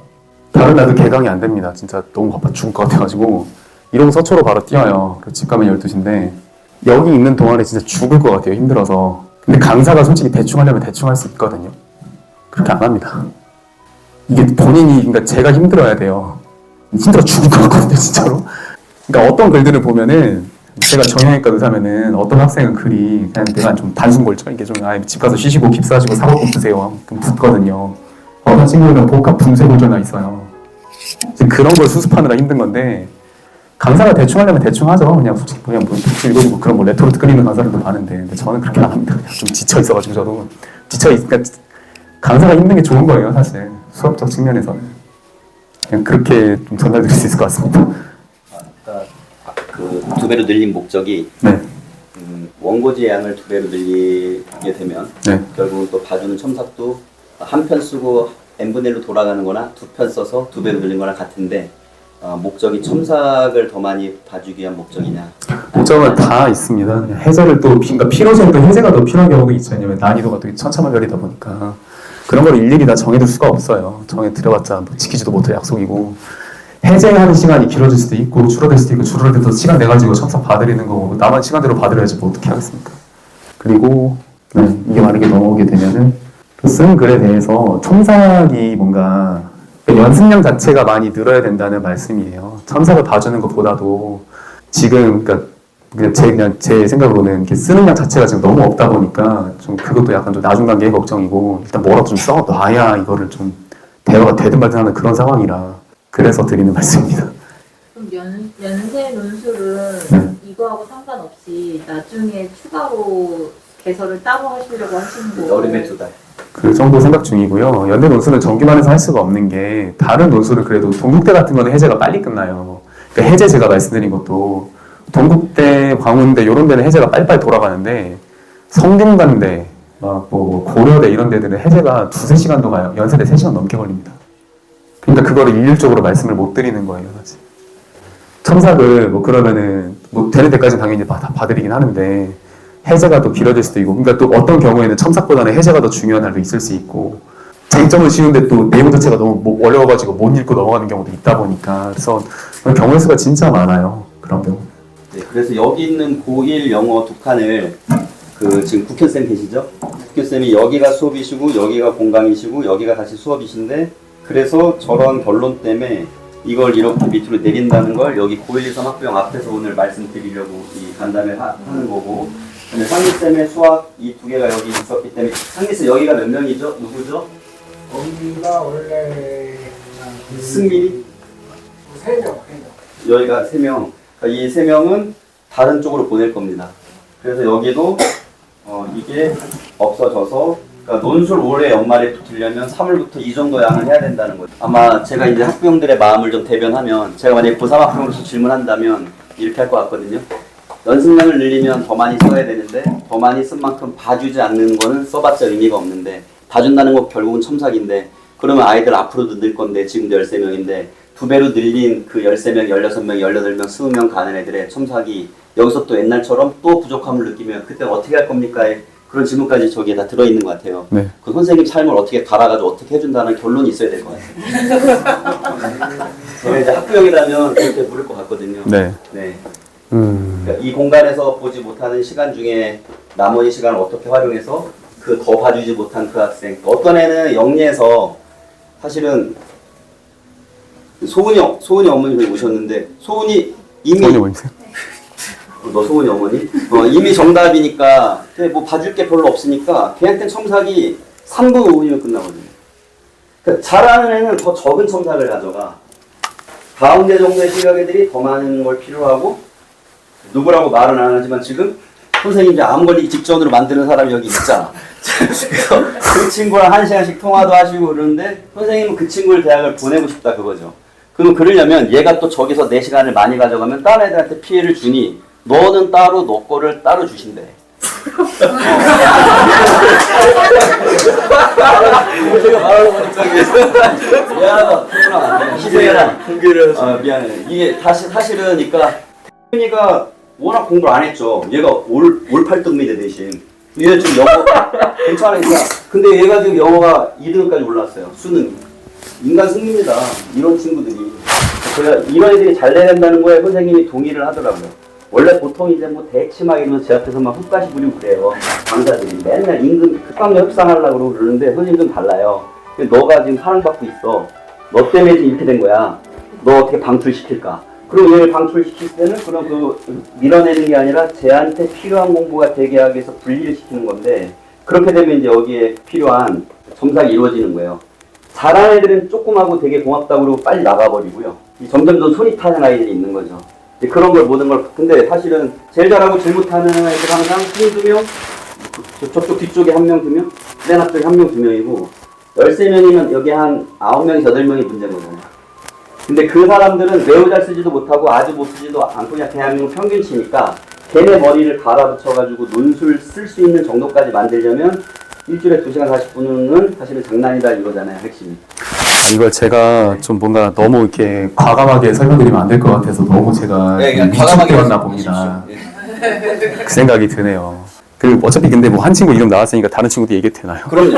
다른 날도 개강이 안 됩니다. 진짜 너무 바빠 죽을 것 같아가지고 이러고 서초로 바로 뛰어요. 그리고 집 가면 12시인데 여기 있는 동안에 진짜 죽을 것 같아요. 힘들어서. 근데 강사가 솔직히 대충 하려면 대충 할 수 있거든요. 그렇게 안 합니다. 이게 본인이, 그러니까 제가 힘들어야 돼요. 힘들어 죽을 것 같거든요, 진짜로. 그러니까 어떤 글들을 보면은 제가 정형외과 의사면은 어떤 학생은 글이 그냥 내가 좀 단순 골절, 이게 좀 집 가서 쉬시고 깁스하시고 사고금 쓰세요. 그럼 붙거든요. 어떤 친구는 복합 분쇄골절나 있어요. 그런 걸 수습하느라 힘든 건데 강사가 대충 하려면 대충 하죠. 그냥 솔직히 그냥 뭐 읽어주고 그런 뭐 레토르트 끓이는 강사들도 많은데, 근데 저는 그렇게 안 합니다. 그냥 좀 지쳐 있어가지고 저도 그러니까 강사가 힘든 게 좋은 거예요, 사실 수업적 측면에서는. 그냥 그렇게 좀 전달드릴 수 있을 것 같습니다. 그 2배로 늘린 목적이 네. 원고지의 양을 2배로 늘리게 되면 네. 결국은 또 봐주는 첨삭도 한 편 쓰고 n분의 1로 돌아가는 거나 2편 써서 2배로 늘린 거나 같은데, 목적이 첨삭을 더 많이 봐주기 위한 목적이냐? 목적은 다 있습니다. 그냥 해제를 또, 그러니까 필요성이 또 해제가 더 필요한 경우도 있죠. 왜냐면 난이도가 또 천차만별이다 보니까 그런 걸 일일이 다 정해둘 수가 없어요. 정해드려봤자 뭐 지키지도 못할 약속이고, 해제하는 시간이 길어질 수도 있고 줄어들 수도 있고, 줄어들 때도 시간 내가지고 첨삭 봐드리는 거고, 나만 시간대로 봐드려야지 뭐 어떻게 하겠습니까. 그리고 이게 만약에 넘어오게 되면은 쓴 글에 대해서 첨삭이 뭔가 연습량 자체가 많이 늘어야 된다는 말씀이에요. 첨삭을 봐주는 것보다도 지금 그냥 제 생각으로는 이렇게 쓰는 양 자체가 지금 너무 없다 보니까 좀 그것도 약간 좀 나중 단계의 걱정이고, 일단 뭐라도 좀 써놔야 이거를 좀 대화가 되든 말든 하는 그런 상황이라 그래서 드리는 말씀입니다. 그럼 연세 논술은 네. 이거하고 상관없이 나중에 추가로 개설을 따로 하시려고 하시는 거예요? 여름에 2달. 그 정도 생각 중이고요. 연대 논술은 정규만에서 할 수가 없는 게, 다른 논술은 그래도 동국대 같은 거는 해제가 빨리 끝나요. 그러니까 해제 제가 말씀드린 것도 동국대, 광운대 이런 데는 해제가 빨리빨리 돌아가는데, 성균관대, 막 뭐 고려대 이런 데들은 해제가 2-3시간도 가요. 연세대 3시간 넘게 걸립니다. 그러니까 그거를 일률적으로 말씀을 못 드리는 거예요, 사실. 첨삭을 뭐 그러면은 뭐 되는 데까지 당연히 다 봐드리긴 하는데 해제가 또 길어질 수도 있고, 그러니까 또 어떤 경우에는 첨삭보다는 해제가 더 중요한 날도 있을 수 있고, 쟁점은 쉬운데 또 내용 자체가 너무 어려워가지고 못 읽고 넘어가는 경우도 있다 보니까, 그래서 경우의 수가 진짜 많아요, 그런 경우. 네, 그래서 여기 있는 고1 영어 두 칸을 지금 국현쌤 계시죠? 국현쌤이 여기가 수업이시고 여기가 공강이시고 여기가 다시 수업이신데, 그래서 저런 결론 때문에 이걸 이렇게 밑으로 내린다는 걸 여기 고1, 2, 3 학부형 앞에서 오늘 말씀드리려고 이 간담회를 하는 거고, 근데 상기쌤의 수학 이 두 개가 여기 있었기 때문에, 상기쌤 여기가 몇 명이죠? 누구죠? 거기가 원래 승민이? 3명. 여기가 3명. 그러니까 이 3명은 다른 쪽으로 보낼 겁니다. 그래서 여기도 이게 없어져서, 그러니까 논술 올해 연말에 붙으려면 3월부터 이 정도 양을 해야 된다는 거죠. 아마 제가 이제 학부형들의 마음을 좀 대변하면, 제가 만약에 고3 학부형으로서 질문한다면 이렇게 할 것 같거든요. 연습량을 늘리면 더 많이 써야 되는데 더 많이 쓴 만큼 봐주지 않는 거는 써봤자 의미가 없는데, 봐준다는 거 결국은 첨삭인데, 그러면 아이들 앞으로도 늘 건데 지금도 13명인데 2배로 늘린 그 13명, 16명, 18명, 20명 가는 애들의 첨삭이 여기서 또 옛날처럼 또 부족함을 느끼면 그때 어떻게 할 겁니까? 그런 질문까지 저기에 다 들어있는 것 같아요. 네. 그 선생님 삶을 어떻게 갈아가지고 어떻게 해준다는 결론이 있어야 될 것 같아요. 제가 이제 학부형이라면 그렇게 물을 것 같거든요. 네. 네. 그러니까 이 공간에서 보지 못하는 시간 중에 나머지 시간을 어떻게 활용해서 그 더 봐주지 못한 그 학생, 어떤 애는 영리해서 사실은 소은이 어머님이 오셨는데, 소은이 이미 소은이 어머니세요? 너 소은이 어머니? 이미 정답이니까 뭐 봐줄 게 별로 없으니까 걔한테는 첨삭이 3분 5분이면 끝나거든요. 그러니까 잘하는 애는 더 적은 첨삭을 가져가. 가운데 정도의 시각 애들이 더 많은 걸 필요하고, 누구라고 말은 안 하지만 지금 선생님 이제 암 걸리기 직전으로 만드는 사람이 여기 있잖아. 그래서 그 친구랑 1시간씩 통화도 하시고 그러는데, 선생님은 그 친구를 대학을 보내고 싶다 그거죠. 그럼 그러려면 얘가 또 저기서 4시간을 많이 가져가면 다른 애들한테 피해를 주니 너는 따로 너 거를 따로 주신대. 제가 말하는 거니까 미안하다. 희생해라. 미안해. 이게 사실은 그러니까 태윤이가 워낙 공부를 안 했죠. 얘가 올 8등급인데 대신 얘 지금 영어 괜찮으니까. 근데 얘가 지금 영어가 2등급까지 올랐어요. 수능. 인간 승리입니다. 이런 친구들이. 그래서 이런 애들이 잘 내낸다는 거에 선생님이 동의를 하더라고요. 원래 보통 이제 뭐 대치막 이러면 제 앞에서 막 흙가시 부리고 그래요. 강사들이 맨날 임금 흑감료 협상하려고 그러는데 선생님 좀 달라요. 너가 지금 사랑받고 있어. 너 때문에 지금 이렇게 된 거야. 너 어떻게 방출시킬까? 그리고 얘를 방출시킬 때는 그럼 그 밀어내는 게 아니라 쟤한테 필요한 공부가 되게 하기 위해서 분리를 시키는 건데, 그렇게 되면 이제 여기에 필요한 첨삭이 이루어지는 거예요. 잘하는 애들은 조금하고 되게 고맙다고 그러고 빨리 나가버리고요. 점점 손이 타는 아이들이 있는 거죠. 그런 걸 모든 걸. 근데 사실은 제일 잘하고 제일 못하는 애들 항상 22명, 저쪽 뒤쪽에 1명, 2명, 맨 앞쪽에 1명, 2명이고 13명이면 여기 한 9명에서 8명이 문제인 거잖아요. 근데 그 사람들은 매우 잘 쓰지도 못하고 아주 못 쓰지도 않고 그냥 대한민국 평균치니까 걔네 머리를 갈아붙여가지고 논술 쓸 수 있는 정도까지 만들려면 일주일에 2시간 40분은 사실은 장난이다 이거잖아요, 핵심이. 이걸 제가 좀 뭔가 너무 이렇게 과감하게 설명드리면 안 될 것 같아서 너무 제가 위축되었나 봅니다. 그 생각이 드네요. 그 어차피 근데 뭐 한 친구 이름 나왔으니까 다른 친구도 얘기해도 되나요? 그럼요.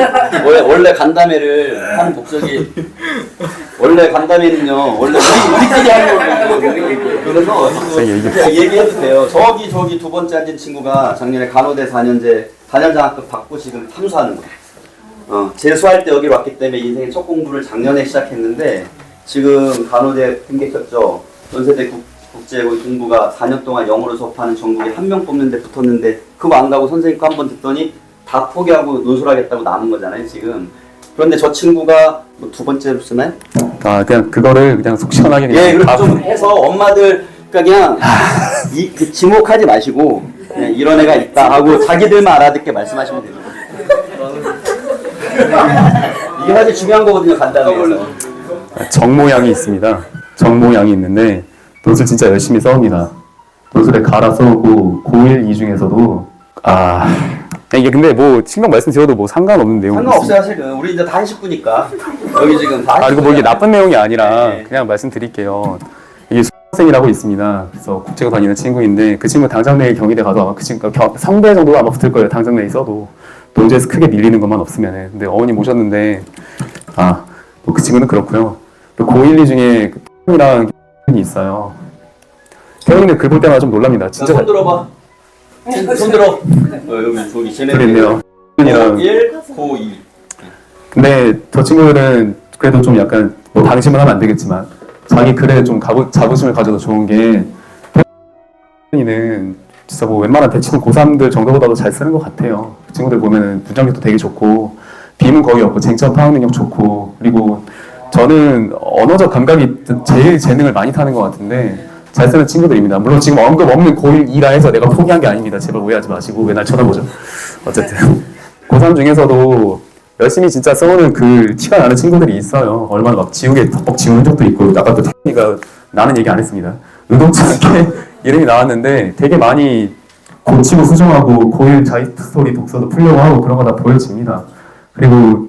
원래 간담회를 하는 목적이, 원래 간담회는요, 원래 우리끼리 하는 거거든요. 그래서 얘기해도 돼요. 저기 두 번째 앉은 친구가 작년에 간호대 4년제 4년장학금 받고 지금 탐수하는 거예요. 재수할 때 여기로 왔기 때문에 인생의 첫 공부를 작년에 시작했는데, 지금 간호대 팽개쳤죠. 연세대 국제고 공부가 4년 동안 영어로 수업하는 전국에 1명 뽑는데 붙었는데, 그거 안 가고 선생님 거 한 번 듣더니 다 포기하고 논술하겠다고 남은 거잖아요, 지금. 그런데 저 친구가 뭐 2번째로 쓰나요? 그냥 그거를 그냥 속 시원하게 그냥 예, 그렇게 좀 해서 엄마들, 그러니까 그냥 그 지목하지 마시고 그냥 이런 애가 있다 하고 자기들만 알아듣게 말씀하시면 됩니다. 이게 사실 중요한 거거든요, 간단해서. 정모양이 있습니다. 정모양이 있는데 논술 진짜 열심히 써옵니다. 논술에 갈아 써오고 고1, 2 중에서도 이게 근데 뭐 신경 말씀드려도 뭐 상관없는 내용. 상관없어요 사실. 우리 이제 다 식구니까 여기 지금 다. 이거 뭐 이게 식구야. 나쁜 내용이 아니라 네. 그냥 말씀드릴게요. 이게 수학생이라고 있습니다. 그래서 국제고 다니는 친구인데 그 친구 당장내일 경희대 가도 아마 그 친구 성대 정도가 아마 붙을 거예요. 당장내에 있어도 논제에서 크게 밀리는 것만 없으면은. 근데 어머니 모셨는데 뭐 그 친구는 그렇고요. 또 고1, 2 중에 태영이랑 이 있어요. 태영이는 글 볼 때마다 좀 놀랍니다. 진짜 손 들어봐. 손 들어. 여기 저기 쟤네. 그랬네요. 태영이랑 고1, 고2. 근데 근데 저 친구들은 그래도 좀 약간 뭐 방심을 하면 안 되겠지만 자기 글에 좀 자부심을 가져도 좋은 게 태영이는 진짜 뭐 웬만한 대치동 고3들 정도보다도 잘 쓰는 것 같아요. 그 친구들 보면은 문장력도 되게 좋고 비문 거의 없고 쟁점 파악 능력 좋고 그리고 저는 언어적 감각이 제일 재능을 많이 타는 것 같은데 잘 쓰는 친구들입니다. 물론 지금 언급 없는 고1, 2라 해서 내가 포기한 게 아닙니다. 제발 오해하지 마시고 왜 날 쳐다보죠. 어쨌든 고3 중에서도 열심히 진짜 써오는 그 티가 나는 친구들이 있어요. 얼마나 막 지우개 벅벅 지우는 적도 있고 아까 또 태민이가 나는 얘기 안 했습니다. 의도치 않게 이름이 나왔는데 되게 많이 고치고 수정하고 고1 자이스토리 독서도 풀려고 하고 그런 거 다 보여집니다. 그리고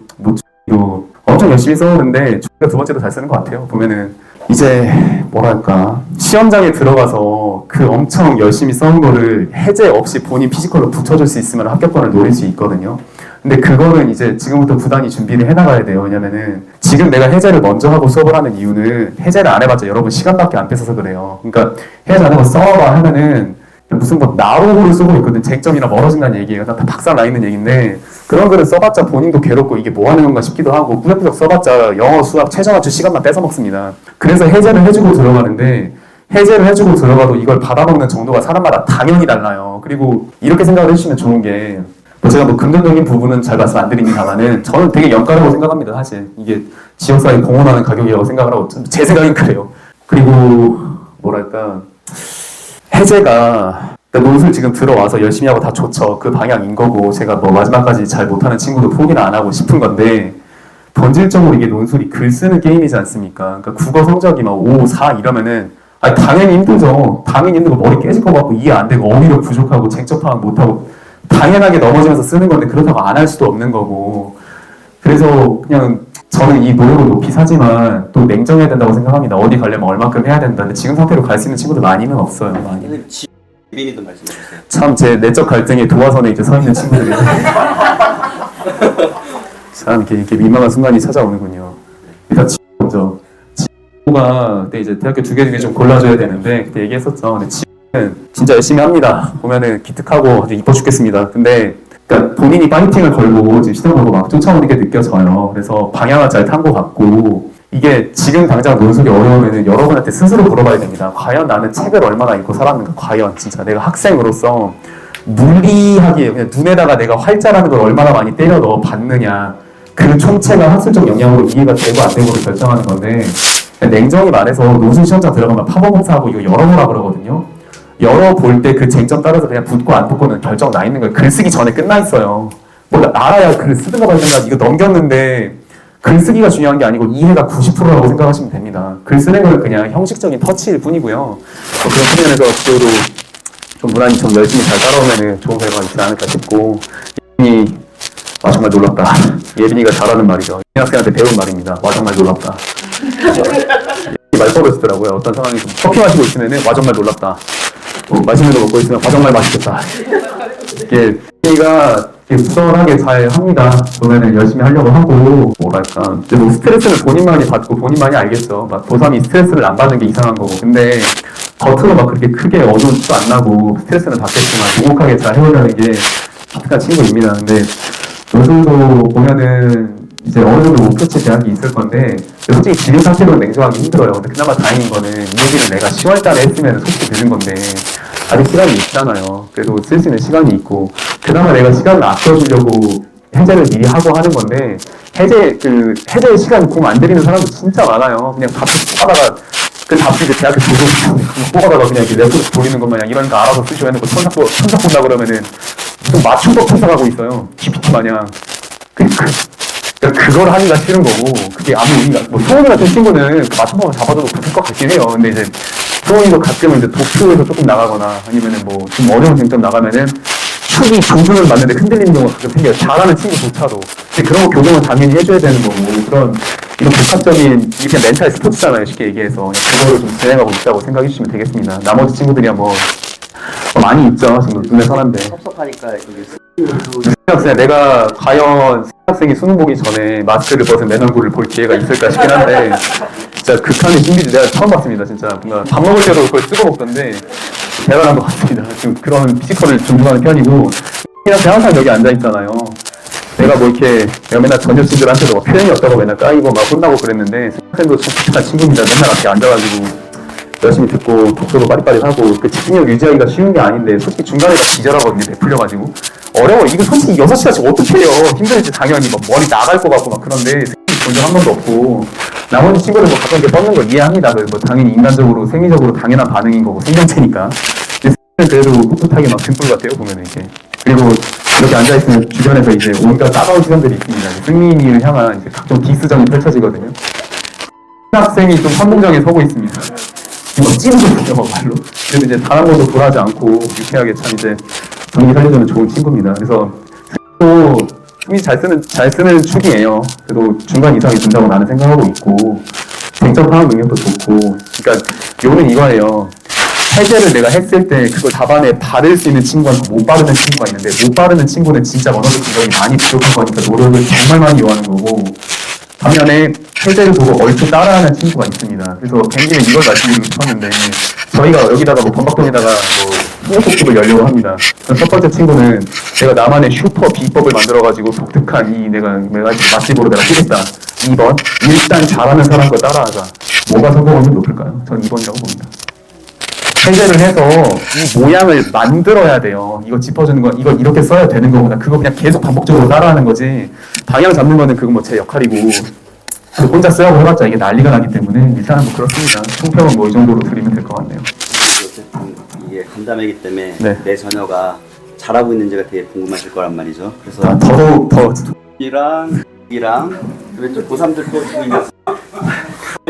뭐 엄청 열심히 써오는데 두 번째도 잘 쓰는 것 같아요. 보면은 이제 뭐랄까 시험장에 들어가서 그 엄청 열심히 써온 거를 해제 없이 본인 피지컬로 붙여줄 수 있으면 합격권을 노릴 수 있거든요. 근데 그거는 이제 지금부터 부단히 준비를 해나가야 돼요. 왜냐면은 지금 내가 해제를 먼저 하고 수업을 하는 이유는 해제를 안 해봤자 여러분 시간밖에 안 뺏어서 그래요. 그러니까 해제 안 하고 써봐 하면은 무슨 뭐 나로를 쓰고 있거든. 쟁점이나 멀어진다는 얘기예요. 다 박살 나 있는 얘기인데 그런 글을 써봤자 본인도 괴롭고 이게 뭐 하는 건가 싶기도 하고 꾸역꾸역 써봤자 영어, 수학, 최저 맞출 시간만 뺏어 먹습니다. 그래서 해제를 해주고 들어가는데 해제를 해주고 들어가도 이걸 받아먹는 정도가 사람마다 당연히 달라요. 그리고 이렇게 생각을 해주시면 좋은 게 제가 뭐 금전적인 부분은 잘 말씀 안 드립니다만은 저는 되게 연가라고 생각합니다. 사실 이게 지역사회 공헌하는 가격이라고 생각을 하고 제 생각은 그래요. 그리고 뭐랄까 해제가 논술 지금 들어와서 열심히 하고 다 좋죠. 그 방향인 거고 제가 뭐 마지막까지 잘 못하는 친구도 포기는 안 하고 싶은 건데 본질적으로 이게 논술이 글 쓰는 게임이지 않습니까? 그러니까 국어 성적이 막 5, 4 이러면은 당연히 힘들죠. 당연히 힘들고 머리 깨질 것 같고 이해 안 되고 어휘력 부족하고 쟁점 파악 못하고 당연하게 넘어지면서 쓰는 건데 그렇다고 안 할 수도 없는 거고 그래서 그냥 저는 이 노력을 높이 사지만 또 냉정해야 된다고 생각합니다. 어디 가려면 얼마큼 해야 된다. 근데 지금 상태로 갈 수 있는 친구들 많이는 없어요. 많이. 선생님 지민이도 말씀해주세요. 참 제 내적 갈등의 도화선에 이제 서 있는 친구들이 참 이렇게 민망한 순간이 찾아오는군요. 일단 친구죠. 친구가 그때 이제 대학교 두 개 중에 좀 골라줘야 되는데 그때 얘기했었죠. 근데 친구는 진짜 열심히 합니다. 보면은 기특하고 아주 이뻐 죽겠습니다. 근데 그러니까 본인이 파이팅을 걸고 지금 시험 걸고 막 쫓아오는 게 느껴져요. 그래서 방향을 잘 탄 것 같고 이게 지금 당장 논술이 어려우면은 여러분한테 스스로 물어봐야 됩니다. 과연 나는 책을 얼마나 읽고 살았는가? 과연 진짜 내가 학생으로서 물리하게 그냥 눈에다가 내가 활자라는 걸 얼마나 많이 때려 넣어 봤느냐? 그 총체가 학술적 영향으로 이해가 되고 안 되고를 결정하는 건데 냉정히 말해서 논술 시험장 들어가면 파버공사하고 이거 열어보라 그러거든요. 열어볼 때 그 쟁점 따라서 그냥 붙고 안 붙고는 결정 나 있는 거예요. 글 쓰기 전에 끝나 있어요. 뭐 알아야 글 쓰든가 말든가 이거 넘겼는데 글 쓰기가 중요한 게 아니고 이해가 90%라고 생각하시면 됩니다. 글 쓰는 건 그냥 형식적인 터치일 뿐이고요. 그런 측면에서 앞으로도 좀 무난히 좀 열심히 잘 따라오면 좋은 결과가 있지 않을까 싶고 예빈이 와 정말 놀랍다. 예빈이가 잘하는 말이죠. 이 학생한테 배운 말입니다. 와 정말 놀랍다. 말버릇이더라고요. 어떤 상황에서 커피 마시고 있으면 와 정말 놀랍다. 맛있는 거 먹고 있으면 와 정말 맛있겠다. 이게 예빈이가 부단하게 잘 합니다. 보면은 열심히 하려고 하고 뭐랄까 이제 뭐 스트레스를 본인만이 받고 본인만이 알겠죠. 막 고3이 스트레스를 안 받는 게 이상한 거고 근데 겉으로 막 그렇게 크게 어두운 티도 안 나고 스트레스는 받겠지만 묵묵하게 잘 해오려는 게 기특한 친구입니다. 근데 요즘도 보면은 이제 어느 정도 목표치 대학이 있을 건데 솔직히 지금 상태로는 냉정하기 힘들어요. 근데 그나마 다행인 거는 이 얘기를 내가 10월달에 했으면 솔직히 되는 건데 아직 시간이 있잖아요. 그래도 쓸 수 있는 시간이 있고 그나마 내가 시간을 아껴주려고 해제를 미리 하고 하는 건데 해제 시간 공 안 들이는 사람도 진짜 많아요. 그냥 답지 뽑아다가 그 답지 이제 대학교 조종 뽑아다가 그냥 이렇게 랩으로 돌리는 것 마냥 이런 거 알아서 쓰시고 해놓고 천사 본다 그러면은 좀 맞춤법 분석하고 있어요. GPT 마냥. 그걸 하기가 싫은 거고 그게 아무 의미가 뭐 소원이 같은 친구는 그 맞춤법을 잡아줘도 붙을 것 같긴 해요. 근데 이제 소원이도 가끔은 이제 도쿄에서 조금 나가거나 아니면은 뭐 좀 어려운 쟁점 나가면은 축이 조준을 맞는데 흔들리는 경우가 가끔 생겨요. 잘하는 친구조차도. 근데 그런 거 교정은 당연히 해줘야 되는 거고, 그런 이런 복합적인 이게 그냥 멘탈 스포츠잖아요, 쉽게 얘기해서. 그냥 그거를 좀 진행하고 있다고 생각해 주시면 되겠습니다. 나머지 친구들이야 뭐 많이 있죠, 지금 눈에 선한데. 섭섭하니까 여기 학생, 내가 과연 학생이 수능 보기 전에 마스크를 벗은 내 얼굴을 볼 기회가 있을까 싶긴 한데, 진짜 극한의 신비주 내가 처음 봤습니다. 진짜 뭔가 밥 먹을 때도 그걸 찍어 먹던데 대단한 것 같습니다. 지금 그런 피지컬을 존중하는 편이고, 그냥 항상 여기 앉아 있잖아요. 내가 뭐 이렇게 내가 맨날 전 여친들한테도 막 표현이 없다고 맨날 까이고 막 혼나고 그랬는데, 학생도 참 착한 친구입니다. 맨날 앞에 앉아가지고 열심히 듣고 독서도 빠리빠리 하고, 그 집중력 유지하기가 쉬운 게 아닌데 솔직히 중간에 막 기절하거든요. 베풀려가지고 어려워. 이거 솔직히 6시간씩 어떻게 해요. 힘들지 당연히. 막 머리 나갈 것 같고 막 그런데 본 적 한 번도 없고, 나머지 친구들 뭐 가끔 이렇게 뻗는 걸 이해합니다. 뭐 당연히 인간적으로 생리적으로 당연한 반응인 거고 생명체니까. 근데 그래도 꿋꿋하게 막 등불 같아요 보면은 이렇게. 그리고 이렇게 앉아있으면 주변에서 이제 온갖 따가운 시선들이 있습니다. 승민이를 향한 이제 각종 디스전이 펼쳐지거든요. 학생이 좀 선봉장에 서고 있습니다. 막 찌르거든요, 말로. 그래도 이제 단 한 번도 불하지 않고 유쾌하게 참 이제 정리 살려주는 좋은 친구입니다. 그래서 또 승민이 잘 쓰는 축이에요. 그래도 중간 이상이 된다고 나는 생각하고 있고, 쟁점 파악 능력도 좋고. 그러니까 요는 이거예요. 해제를 내가 했을 때 그걸 답안에 바를 수 있는 친구와 못 바르는 친구가 있는데, 못 바르는 친구는 진짜 언어적 능력이 많이 부족한 거니까 노력을 정말 많이 요하는 거고, 반면에 해제를 보고 얼추 따라하는 친구가 있습니다. 그래서 뱅님은 이걸 말씀드리고 싶었는데, 저희가 여기다가 뭐 범박동에다가 뭐 후속집을 열려고 합니다. 첫 번째 친구는 내가 나만의 슈퍼 비법을 만들어가지고 독특한 이 내가 맛집으로 내가 쓰겠다. 2번, 일단 잘하는 사람 거 따라하자. 뭐가 성공률이 높을까요? 전 2번이라고 봅니다. 해제를 해서 이 모양을 만들어야 돼요. 이거 짚어주는 건 이걸 이렇게 써야 되는 거구나. 그거 그냥 계속 반복적으로 따라하는 거지. 방향 잡는 거는 그건 뭐 제 역할이고, 혼자 쓰라고 해봤자 이게 난리가 나기 때문에 일단은 뭐 그렇습니다. 총평은 뭐 이 정도로 드리면 될 것 같네요. 어쨌든 이게 간담회이기 때문에 네. 내 자녀가 잘하고 있는지가 되게 궁금하실 거란 말이죠. 그래서 더더욱 더 이랑 그랬죠. 고3들 또 지금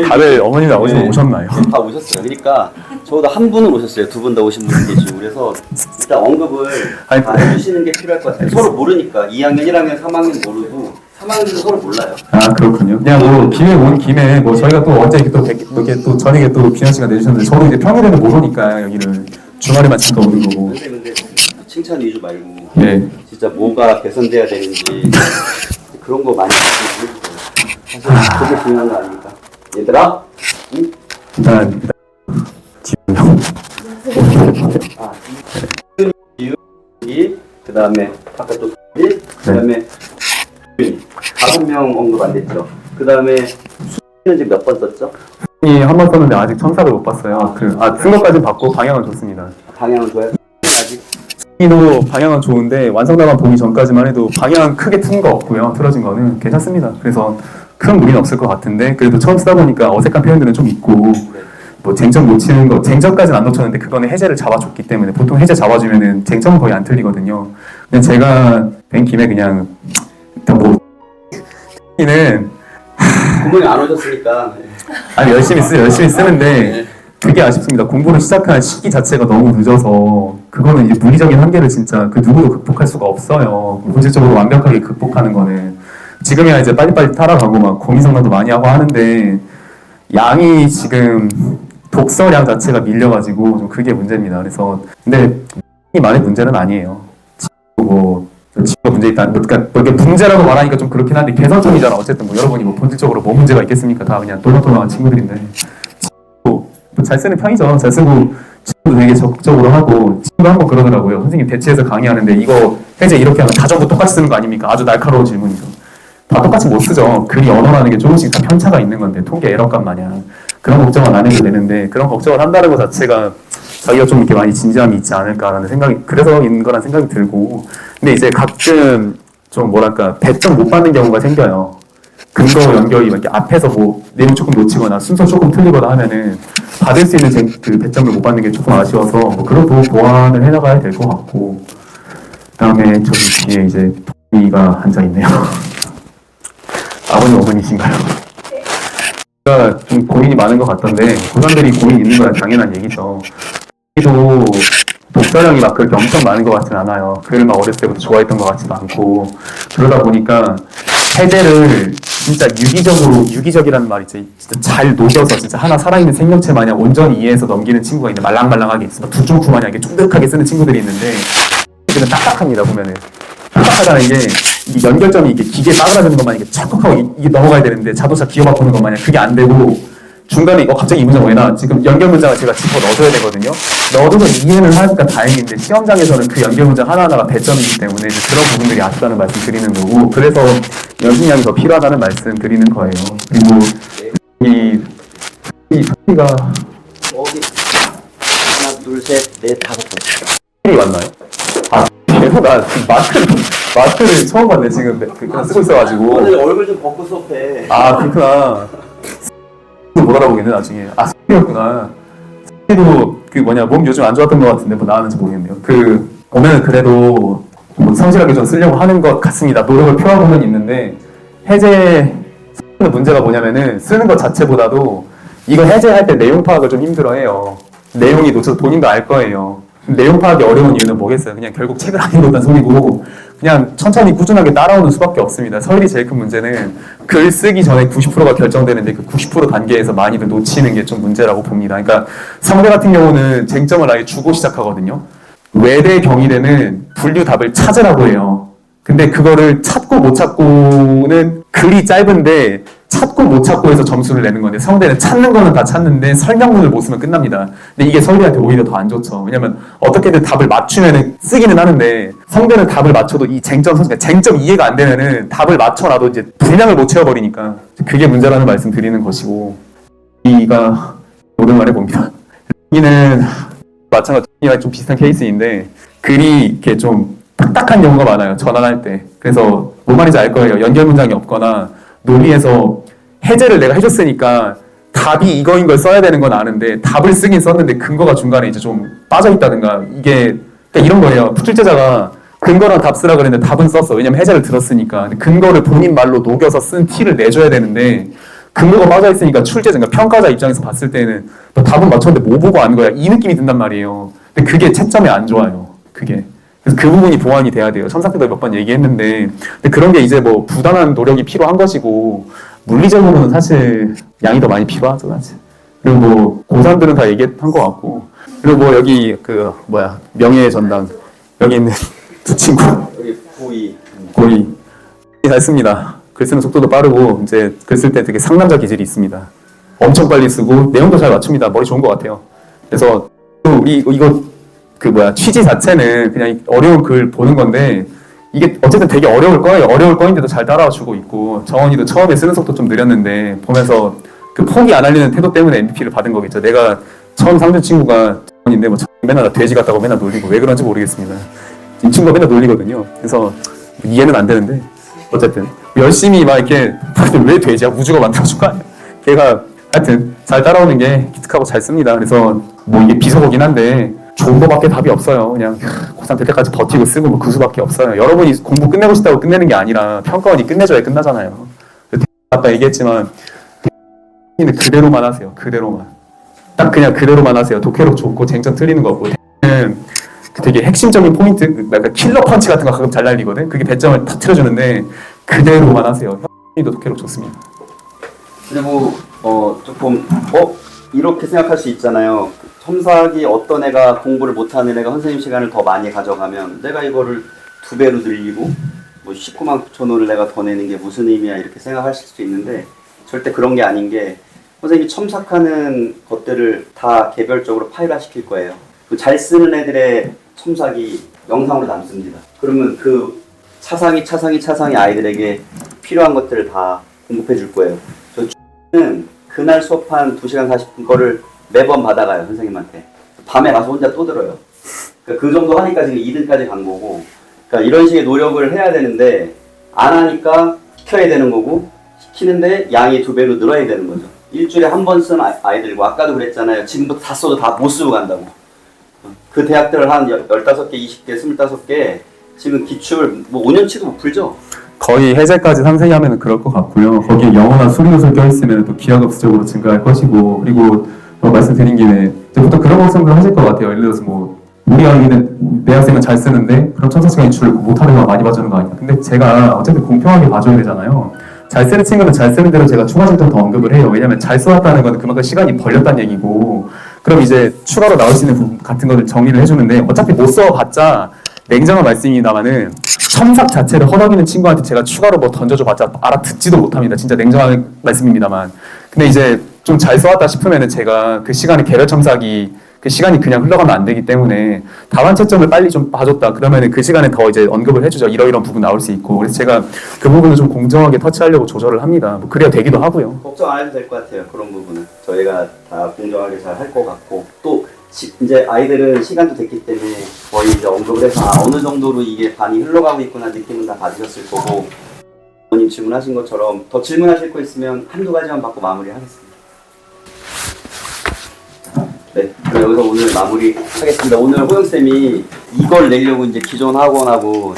다들 어머니 아버지 네. 오셨나요? 다 오셨어요. 그러니까 저보다 한 분은 오셨어요. 두 분 다 오신 분 계시고. 그래서 일단 언급을 아니, 다 해주시는 게 필요할 것 같아요. 서로 모르니까 2학년, 1학년, 3학년 모르고 3학년도 서로 몰라요. 아 그렇군요. 그냥 뭐 기회 온 김에 뭐 저희가 또 언제 이렇게 또 저녁에 또 비현 씨가 내주셨는데, 저도 이제 평일에는 못 오니까 여기를 주말에만 잠깐 오는 거고. 근데 칭찬 위주 말고 네. 진짜 뭐가 개선돼야 되는지 그런 거 많이 말씀해 주세요. 사실 그게 중요한 거 아닙니까? 얘들아, 응? 일단 지금 아, 지훈이, 그 다음에 아까 또 그 다음에 주윤이 5명 언급 안 됐죠. 그 다음에 수는 지금 몇 번 썼죠? 한 번 썼는데 아직 첨삭을 못 봤어요. 쓴 것까지는 봤고 방향은 좋습니다. 방향은 좋아요? 아직? 도 방향은 좋은데 완성도만 보기 전까지만 해도 방향은 크게 튼 거 없고요. 틀어진 거는 괜찮습니다. 그래서 큰 무리는 없을 것 같은데, 그래도 처음 쓰다 보니까 어색한 표현들은 좀 있고, 뭐 쟁점 못 치는 거, 쟁점까지는 안 놓쳤는데 그거는 해제를 잡아줬기 때문에, 보통 해제 잡아주면은 쟁점은 거의 안 틀리거든요. 근데 제가 된 김에 그냥 일단 뭐 는 부모님 안 오셨으니까. 아니 열심히 쓰는데 그게 아쉽습니다. 공부를 시작한 시기 자체가 너무 늦어서 그거는 이제 물리적인 한계를 진짜 그 누구도 극복할 수가 없어요. 본질적으로 완벽하게 극복하는 거는 지금이야 이제 빨리빨리 타락하고 막 고민 상담도 많이 하고 하는데, 양이 지금 독서량 자체가 밀려가지고 좀 그게 문제입니다. 그래서 근데 이만의 문제는 아니에요. 뭐 지금 문제 있다. 그러니까 뭐 이게 문제라고 말하니까 좀 그렇긴 한데 개선점이잖아. 어쨌든 뭐 여러분이 뭐 본질적으로 뭐 문제가 있겠습니까? 다 그냥 똘망똘망한 친구들인데 잘 쓰는 편이죠. 잘 쓰고 친구도 되게 적극적으로 하고, 친구도 한번 그러더라고요. 선생님 대치해서 강의하는데 이거 해제 이렇게 하면 다 전부 똑같이 쓰는 거 아닙니까? 아주 날카로운 질문이죠. 다 똑같이 못 쓰죠. 글이 언어라는 게 조금씩 다 편차가 있는 건데 통계 에러값 마냥 그런 걱정은 안 해도 되는데, 그런 걱정을 한다는 것 자체가 자기가 좀 이렇게 많이 진지함이 있지 않을까라는 생각이, 그래서 있는 거란 생각이 들고. 근데 이제 가끔 좀 뭐랄까 배점 못 받는 경우가 생겨요. 근거 연결이 이렇게 앞에서 뭐 내용 조금 놓치거나 순서 조금 틀리거나 하면은 받을 수 있는 그 배점을 못 받는 게 조금 아쉬워서 뭐 그런 부분 보완을 해나가야 될 것 같고. 그다음에 저기 뒤에 이제 동이가 앉아 있네요. 아버님 어머니신가요? 제가 좀 고민이 많은 것 같던데, 고3들이 고민이 있는 건 당연한 얘기죠. 도 독서량이 막 그렇게 엄청 많은 것 같진 않아요. 글을 막 어렸을 때부터 좋아했던 것 같지도 않고 그러다 보니까 해제를 진짜 유기적이라는 말이 진짜 잘 녹여서 진짜 하나 살아있는 생명체 마냥 온전히 이해해서 넘기는 친구가 있는데 말랑말랑하게 있어. 두쪽구 마냥 이렇게 쫀득하게 쓰는 친구들이 있는데 그는 딱딱합니다. 보면은 딱딱하다는 게 이 연결점이 이게 기계에 따그라드는 것만 이게 찰컥하고 이게 넘어가야 되는데 자동차 기어 바꾸는 것 마냥 그게 안 되고 중간에 갑자기 이 문장 왜 나왔지? 지금 연결 문장을 제가 짚어 넣어줘야 되거든요. 넣어둬서 이해는 하니까 다행인데 시험장에서는 그 연결 문장 하나하나가 배점이기 때문에 이제 그런 부분들이 아쉽다는 말씀 드리는 거고 그래서 연습량이 더 필요하다는 말씀 드리는 거예요. 그리고 이 토끼가 거기 하나 둘셋넷 다섯 번. 이 맞나요? 아 계속 나 마스크를 처음 봤네 지금 그냥 쓰고 있어가지고 오늘 얼굴 좀 벗고 수업해. 아 그렇구나. 못 알아보겠네 나중에. 아 소리였구나. 소리도 몸 요즘 안 좋았던 것 같은데 뭐 나왔는지 모르겠네요. 보면은 그래도 뭐 성실하게 좀 쓰려고 하는 것 같습니다. 노력을 표하고는 있는데 해제 문제가 뭐냐면은 쓰는 것 자체보다도 이거 해제할 때 내용 파악을 좀 힘들어해요. 내용이 놓쳐서 본인도 알 거예요. 내용 파악이 어려운 이유는 뭐겠어요? 그냥 결국 책을 안 읽었다는 소리고 그냥 천천히 꾸준하게 따라오는 수밖에 없습니다. 서열이 제일 큰 문제는 글 쓰기 전에 90%가 결정되는데 그 90% 단계에서 많이들 놓치는 게 좀 문제라고 봅니다. 그러니까 성대 같은 경우는 쟁점을 아예 주고 시작하거든요. 외대 경희대는 분류 답을 찾으라고 해요. 근데 그거를 찾고 못 찾고는 글이 짧은데 찾고 못 찾고 해서 점수를 내는 건데 성대는 찾는 거는 다 찾는데 설명문을 못 쓰면 끝납니다. 근데 이게 서울대한테 오히려 더 안 좋죠. 왜냐면 어떻게든 답을 맞추면 쓰기는 하는데 성대는 답을 맞춰도 이 쟁점 이해가 안 되면은 답을 맞춰놔도 이제 분량을 못 채워버리니까 그게 문제라는 말씀 드리는 것이고 이가 오랜만에 봅니다. 여기는 마찬가지로 좀 비슷한 케이스인데 글이 이렇게 좀 딱딱한 경우가 많아요. 전환할 때. 그래서 뭔 말인지 알 거예요. 연결 문장이 없거나 논리에서 해제를 내가 해줬으니까 답이 이거인 걸 써야 되는 건 아는데 답을 쓰긴 썼는데 근거가 중간에 이제 좀 빠져있다든가 이게 그러니까 이런 거예요. 출제자가 근거랑 답 쓰라 그랬는데 답은 썼어. 왜냐면 해제를 들었으니까. 근데 근거를 본인 말로 녹여서 쓴 티를 내줘야 되는데 근거가 빠져있으니까 출제자, 그러니까 평가자 입장에서 봤을 때는 너 답은 맞췄는데 뭐 보고 안 거야? 이 느낌이 든단 말이에요. 근데 그게 채점에 안 좋아요. 그게. 그래서 그 부분이 보완이 돼야 돼요. 첨삭 때도 몇 번 얘기했는데 근데 그런 게 이제 뭐 부단한 노력이 필요한 것이고 물리적으로는 사실 양이 더 많이 필요하죠 사실. 그리고 뭐 고3들은 다 얘기한 것 같고 그리고 뭐 여기 명예의 전당 여기 있는 두 친구 여기 고이 잘 씁니다. 글 쓰는 속도도 빠르고 이제 글 쓸 때 되게 상남자 기질이 있습니다. 엄청 빨리 쓰고 내용도 잘 맞춥니다. 머리 좋은 것 같아요. 그래서 또 이거 취지 자체는 그냥 어려운 글 보는 건데 이게 어쨌든 되게 어려울 거예요. 어려울 거인데도 잘 따라와 주고 있고 정원이도 처음에 쓰는 속도 좀 느렸는데 보면서 그 포기 안 하려는 태도 때문에 MVP를 받은 거겠죠. 내가 처음 상준 친구가 정원인데 뭐 맨날 나 돼지 같다고 맨날 놀리고 왜 그런지 모르겠습니다. 이 친구가 맨날 놀리거든요. 그래서 이해는 안 되는데 어쨌든 열심히 막 이렇게 왜 돼지야? 우주가 만들어준 거 아니야? 걔가 하여튼 잘 따라오는 게 기특하고 잘 씁니다. 그래서 뭐 이게 비속어긴 한데 좋은 거밖에 답이 없어요. 그냥 고3 될 때까지 버티고 쓰고 뭐 그 수밖에 없어요. 여러분이 공부 끝내고 싶다고 끝내는 게 아니라 평가원이 끝내줘야 끝나잖아요. 아까 얘기했지만 그대로만 하세요. 그대로만. 딱 그냥 그대로만 하세요. 독해력 좋고 쟁점 틀리는 거고 되게 핵심적인 포인트, 그러니까 킬러 펀치 같은 거 가끔 잘 날리거든. 그게 배점을 터트려주는데 그대로만 하세요. 형님도 독해력 좋습니다. 그리고 조금 이렇게 생각할 수 있잖아요. 첨삭이 어떤 애가 공부를 못하는 애가 선생님 시간을 더 많이 가져가면 내가 이거를 2배로 늘리고 뭐 19만 9천 원을 내가 더 내는 게 무슨 의미야 이렇게 생각하실 수 있는데 절대 그런 게 아닌 게 선생님이 첨삭하는 것들을 다 개별적으로 파일화 시킬 거예요. 잘 쓰는 애들의 첨삭이 영상으로 남습니다. 그러면 그 차상이 아이들에게 필요한 것들을 다 공급해 줄 거예요. 저는 그날 수업한 2시간 40분 거를 매번 받아가요, 선생님한테. 밤에 가서 혼자 또 들어요. 그러니까 그 정도 하니까 지금 2등까지 간 거고, 그러니까 이런 식의 노력을 해야 되는데 안 하니까 시켜야 되는 거고, 시키는데 양이 2배로 늘어야 되는 거죠. 일주일에 한 번 쓴 아이들고, 아까도 그랬잖아요. 지금부터 다 써도 다 못 쓰고 간다고. 그 대학들 한 15개, 20개, 25개 지금 기출 뭐 5년치도 못 풀죠? 거의 해제까지 상세히 하면 그럴 것 같고요. 거기에 영어나 수리요소 껴있으면 또 기하급수적으로 증가할 것이고, 그리고 말씀드린 김에 보통 그런 걱정들 하실 것 같아요. 예를 들어서 뭐 우리 학교는 내 학생은 잘 쓰는데 그럼 첨삭 시간이 줄고 못하는 거 많이 봐주는 거 아니야. 근데 제가 어쨌든 공평하게 봐줘야 되잖아요. 잘 쓰는 친구는 잘 쓰는 대로 제가 추가 질좀 더 언급을 해요. 왜냐면 잘 써왔다는 건 그만큼 시간이 벌렸다는 얘기고, 그럼 이제 추가로 나올 수 있는 부분 같은 것을 정리를 해주는데, 어차피 못 써봤자 냉정한 말씀입니다만은 첨삭 자체를 허덕이는 친구한테 제가 추가로 뭐 던져줘봤자 알아듣지도 못합니다. 진짜 냉정한 말씀입니다만. 근데 이제 좀 잘 써왔다 싶으면은 제가 그 시간에 개별 첨삭이 그 시간이 그냥 흘러가면 안 되기 때문에 다반 채점을 빨리 좀 봐줬다 그러면은 그 시간에 더 이제 언급을 해주죠. 이러이러한 부분 나올 수 있고. 그래서 제가 그 부분을 좀 공정하게 터치하려고 조절을 합니다. 뭐 그래야 되기도 하고요. 걱정 안 해도 될 것 같아요. 그런 부분은 저희가 다 공정하게 잘 할 것 같고, 또 이제 아이들은 시간도 됐기 때문에 거의 이제 언급을 해서 어느 정도로 이게 반이 흘러가고 있구나 느낌은 다 받으셨을 거고, 부모님 질문하신 것처럼 더 질문하실 거 있으면 한두 가지만 받고 마무리하겠습니다. 네, 그럼 여기서 오늘 마무리하겠습니다. 오늘 호영쌤이 이걸 내려고 이제 기존 학원하고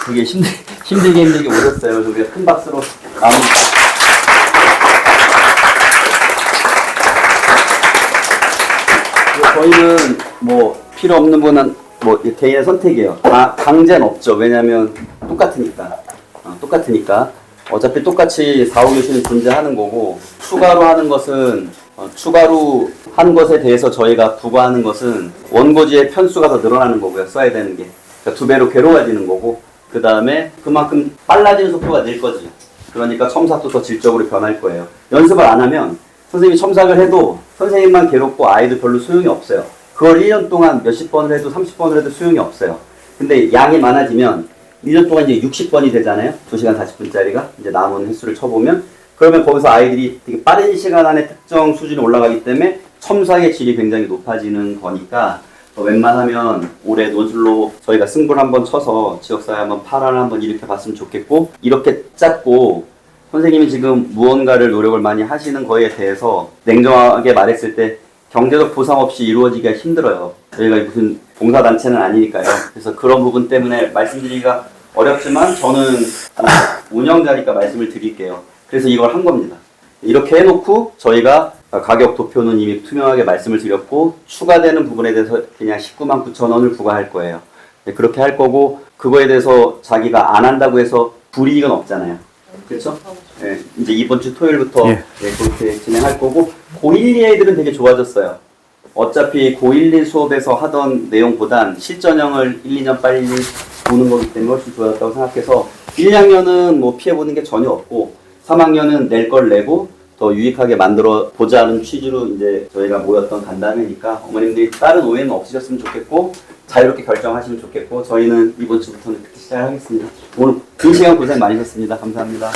되게 힘들게 오셨어요. 그래서 우리가 큰 박수로 마무리. 저희는 뭐 필요 없는 분은 뭐 개인의 선택이에요. 강제는 없죠. 왜냐하면 똑같으니까. 어차피 똑같이 4, 5교시는 존재하는 거고, 추가로 하는 것은 추가로 한 것에 대해서 저희가 부과하는 것은 원고지의 편수가 더 늘어나는 거고요. 써야 되는 게. 그러니까 2배로 괴로워지는 거고, 그 다음에 그만큼 빨라지는 속도가 늘 거지. 그러니까 첨삭도 더 질적으로 변할 거예요. 연습을 안 하면 선생님이 첨삭을 해도 선생님만 괴롭고 아이도 별로 소용이 없어요. 그걸 1년 동안 몇십 번을 해도 30번을 해도 소용이 없어요. 근데 양이 많아지면 1년 동안 이제 60번이 되잖아요. 2시간 40분짜리가. 이제 남은 횟수를 쳐보면, 그러면 거기서 아이들이 되게 빠른 시간 안에 특정 수준이 올라가기 때문에 첨삭의 질이 굉장히 높아지는 거니까, 웬만하면 올해 논술로 저희가 승부를 한번 쳐서 지역사회 한번 8화를 한번 이렇게 봤으면 좋겠고, 이렇게 짰고 선생님이 지금 무언가를 노력을 많이 하시는 거에 대해서 냉정하게 말했을 때 경제적 보상 없이 이루어지기가 힘들어요. 저희가 무슨 봉사단체는 아니니까요. 그래서 그런 부분 때문에 말씀드리기가 어렵지만 저는 운영자니까 말씀을 드릴게요. 그래서 이걸 한 겁니다. 이렇게 해놓고 저희가 가격 도표는 이미 투명하게 말씀을 드렸고, 추가되는 부분에 대해서 그냥 19만 9천 원을 부과할 거예요. 그렇게 할 거고, 그거에 대해서 자기가 안 한다고 해서 불이익은 없잖아요. 그렇죠? 네, 이제 이번 주 토요일부터 예. 네, 그렇게 진행할 거고, 고1, 2 애들은 되게 좋아졌어요. 어차피 고1, 2 수업에서 하던 내용보단 실전형을 1, 2년 빨리 보는 거기 때문에 훨씬 좋아졌다고 생각해서 1, 2학년은 뭐 피해보는 게 전혀 없고, 3학년은 낼 걸 내고 더 유익하게 만들어 보자는 취지로 이제 저희가 모였던 간담회니까 어머님들이 다른 오해는 없으셨으면 좋겠고, 자유롭게 결정하시면 좋겠고, 저희는 이번 주부터는 그렇게 시작하겠습니다. 오늘 2시간 고생 많으셨습니다. 감사합니다.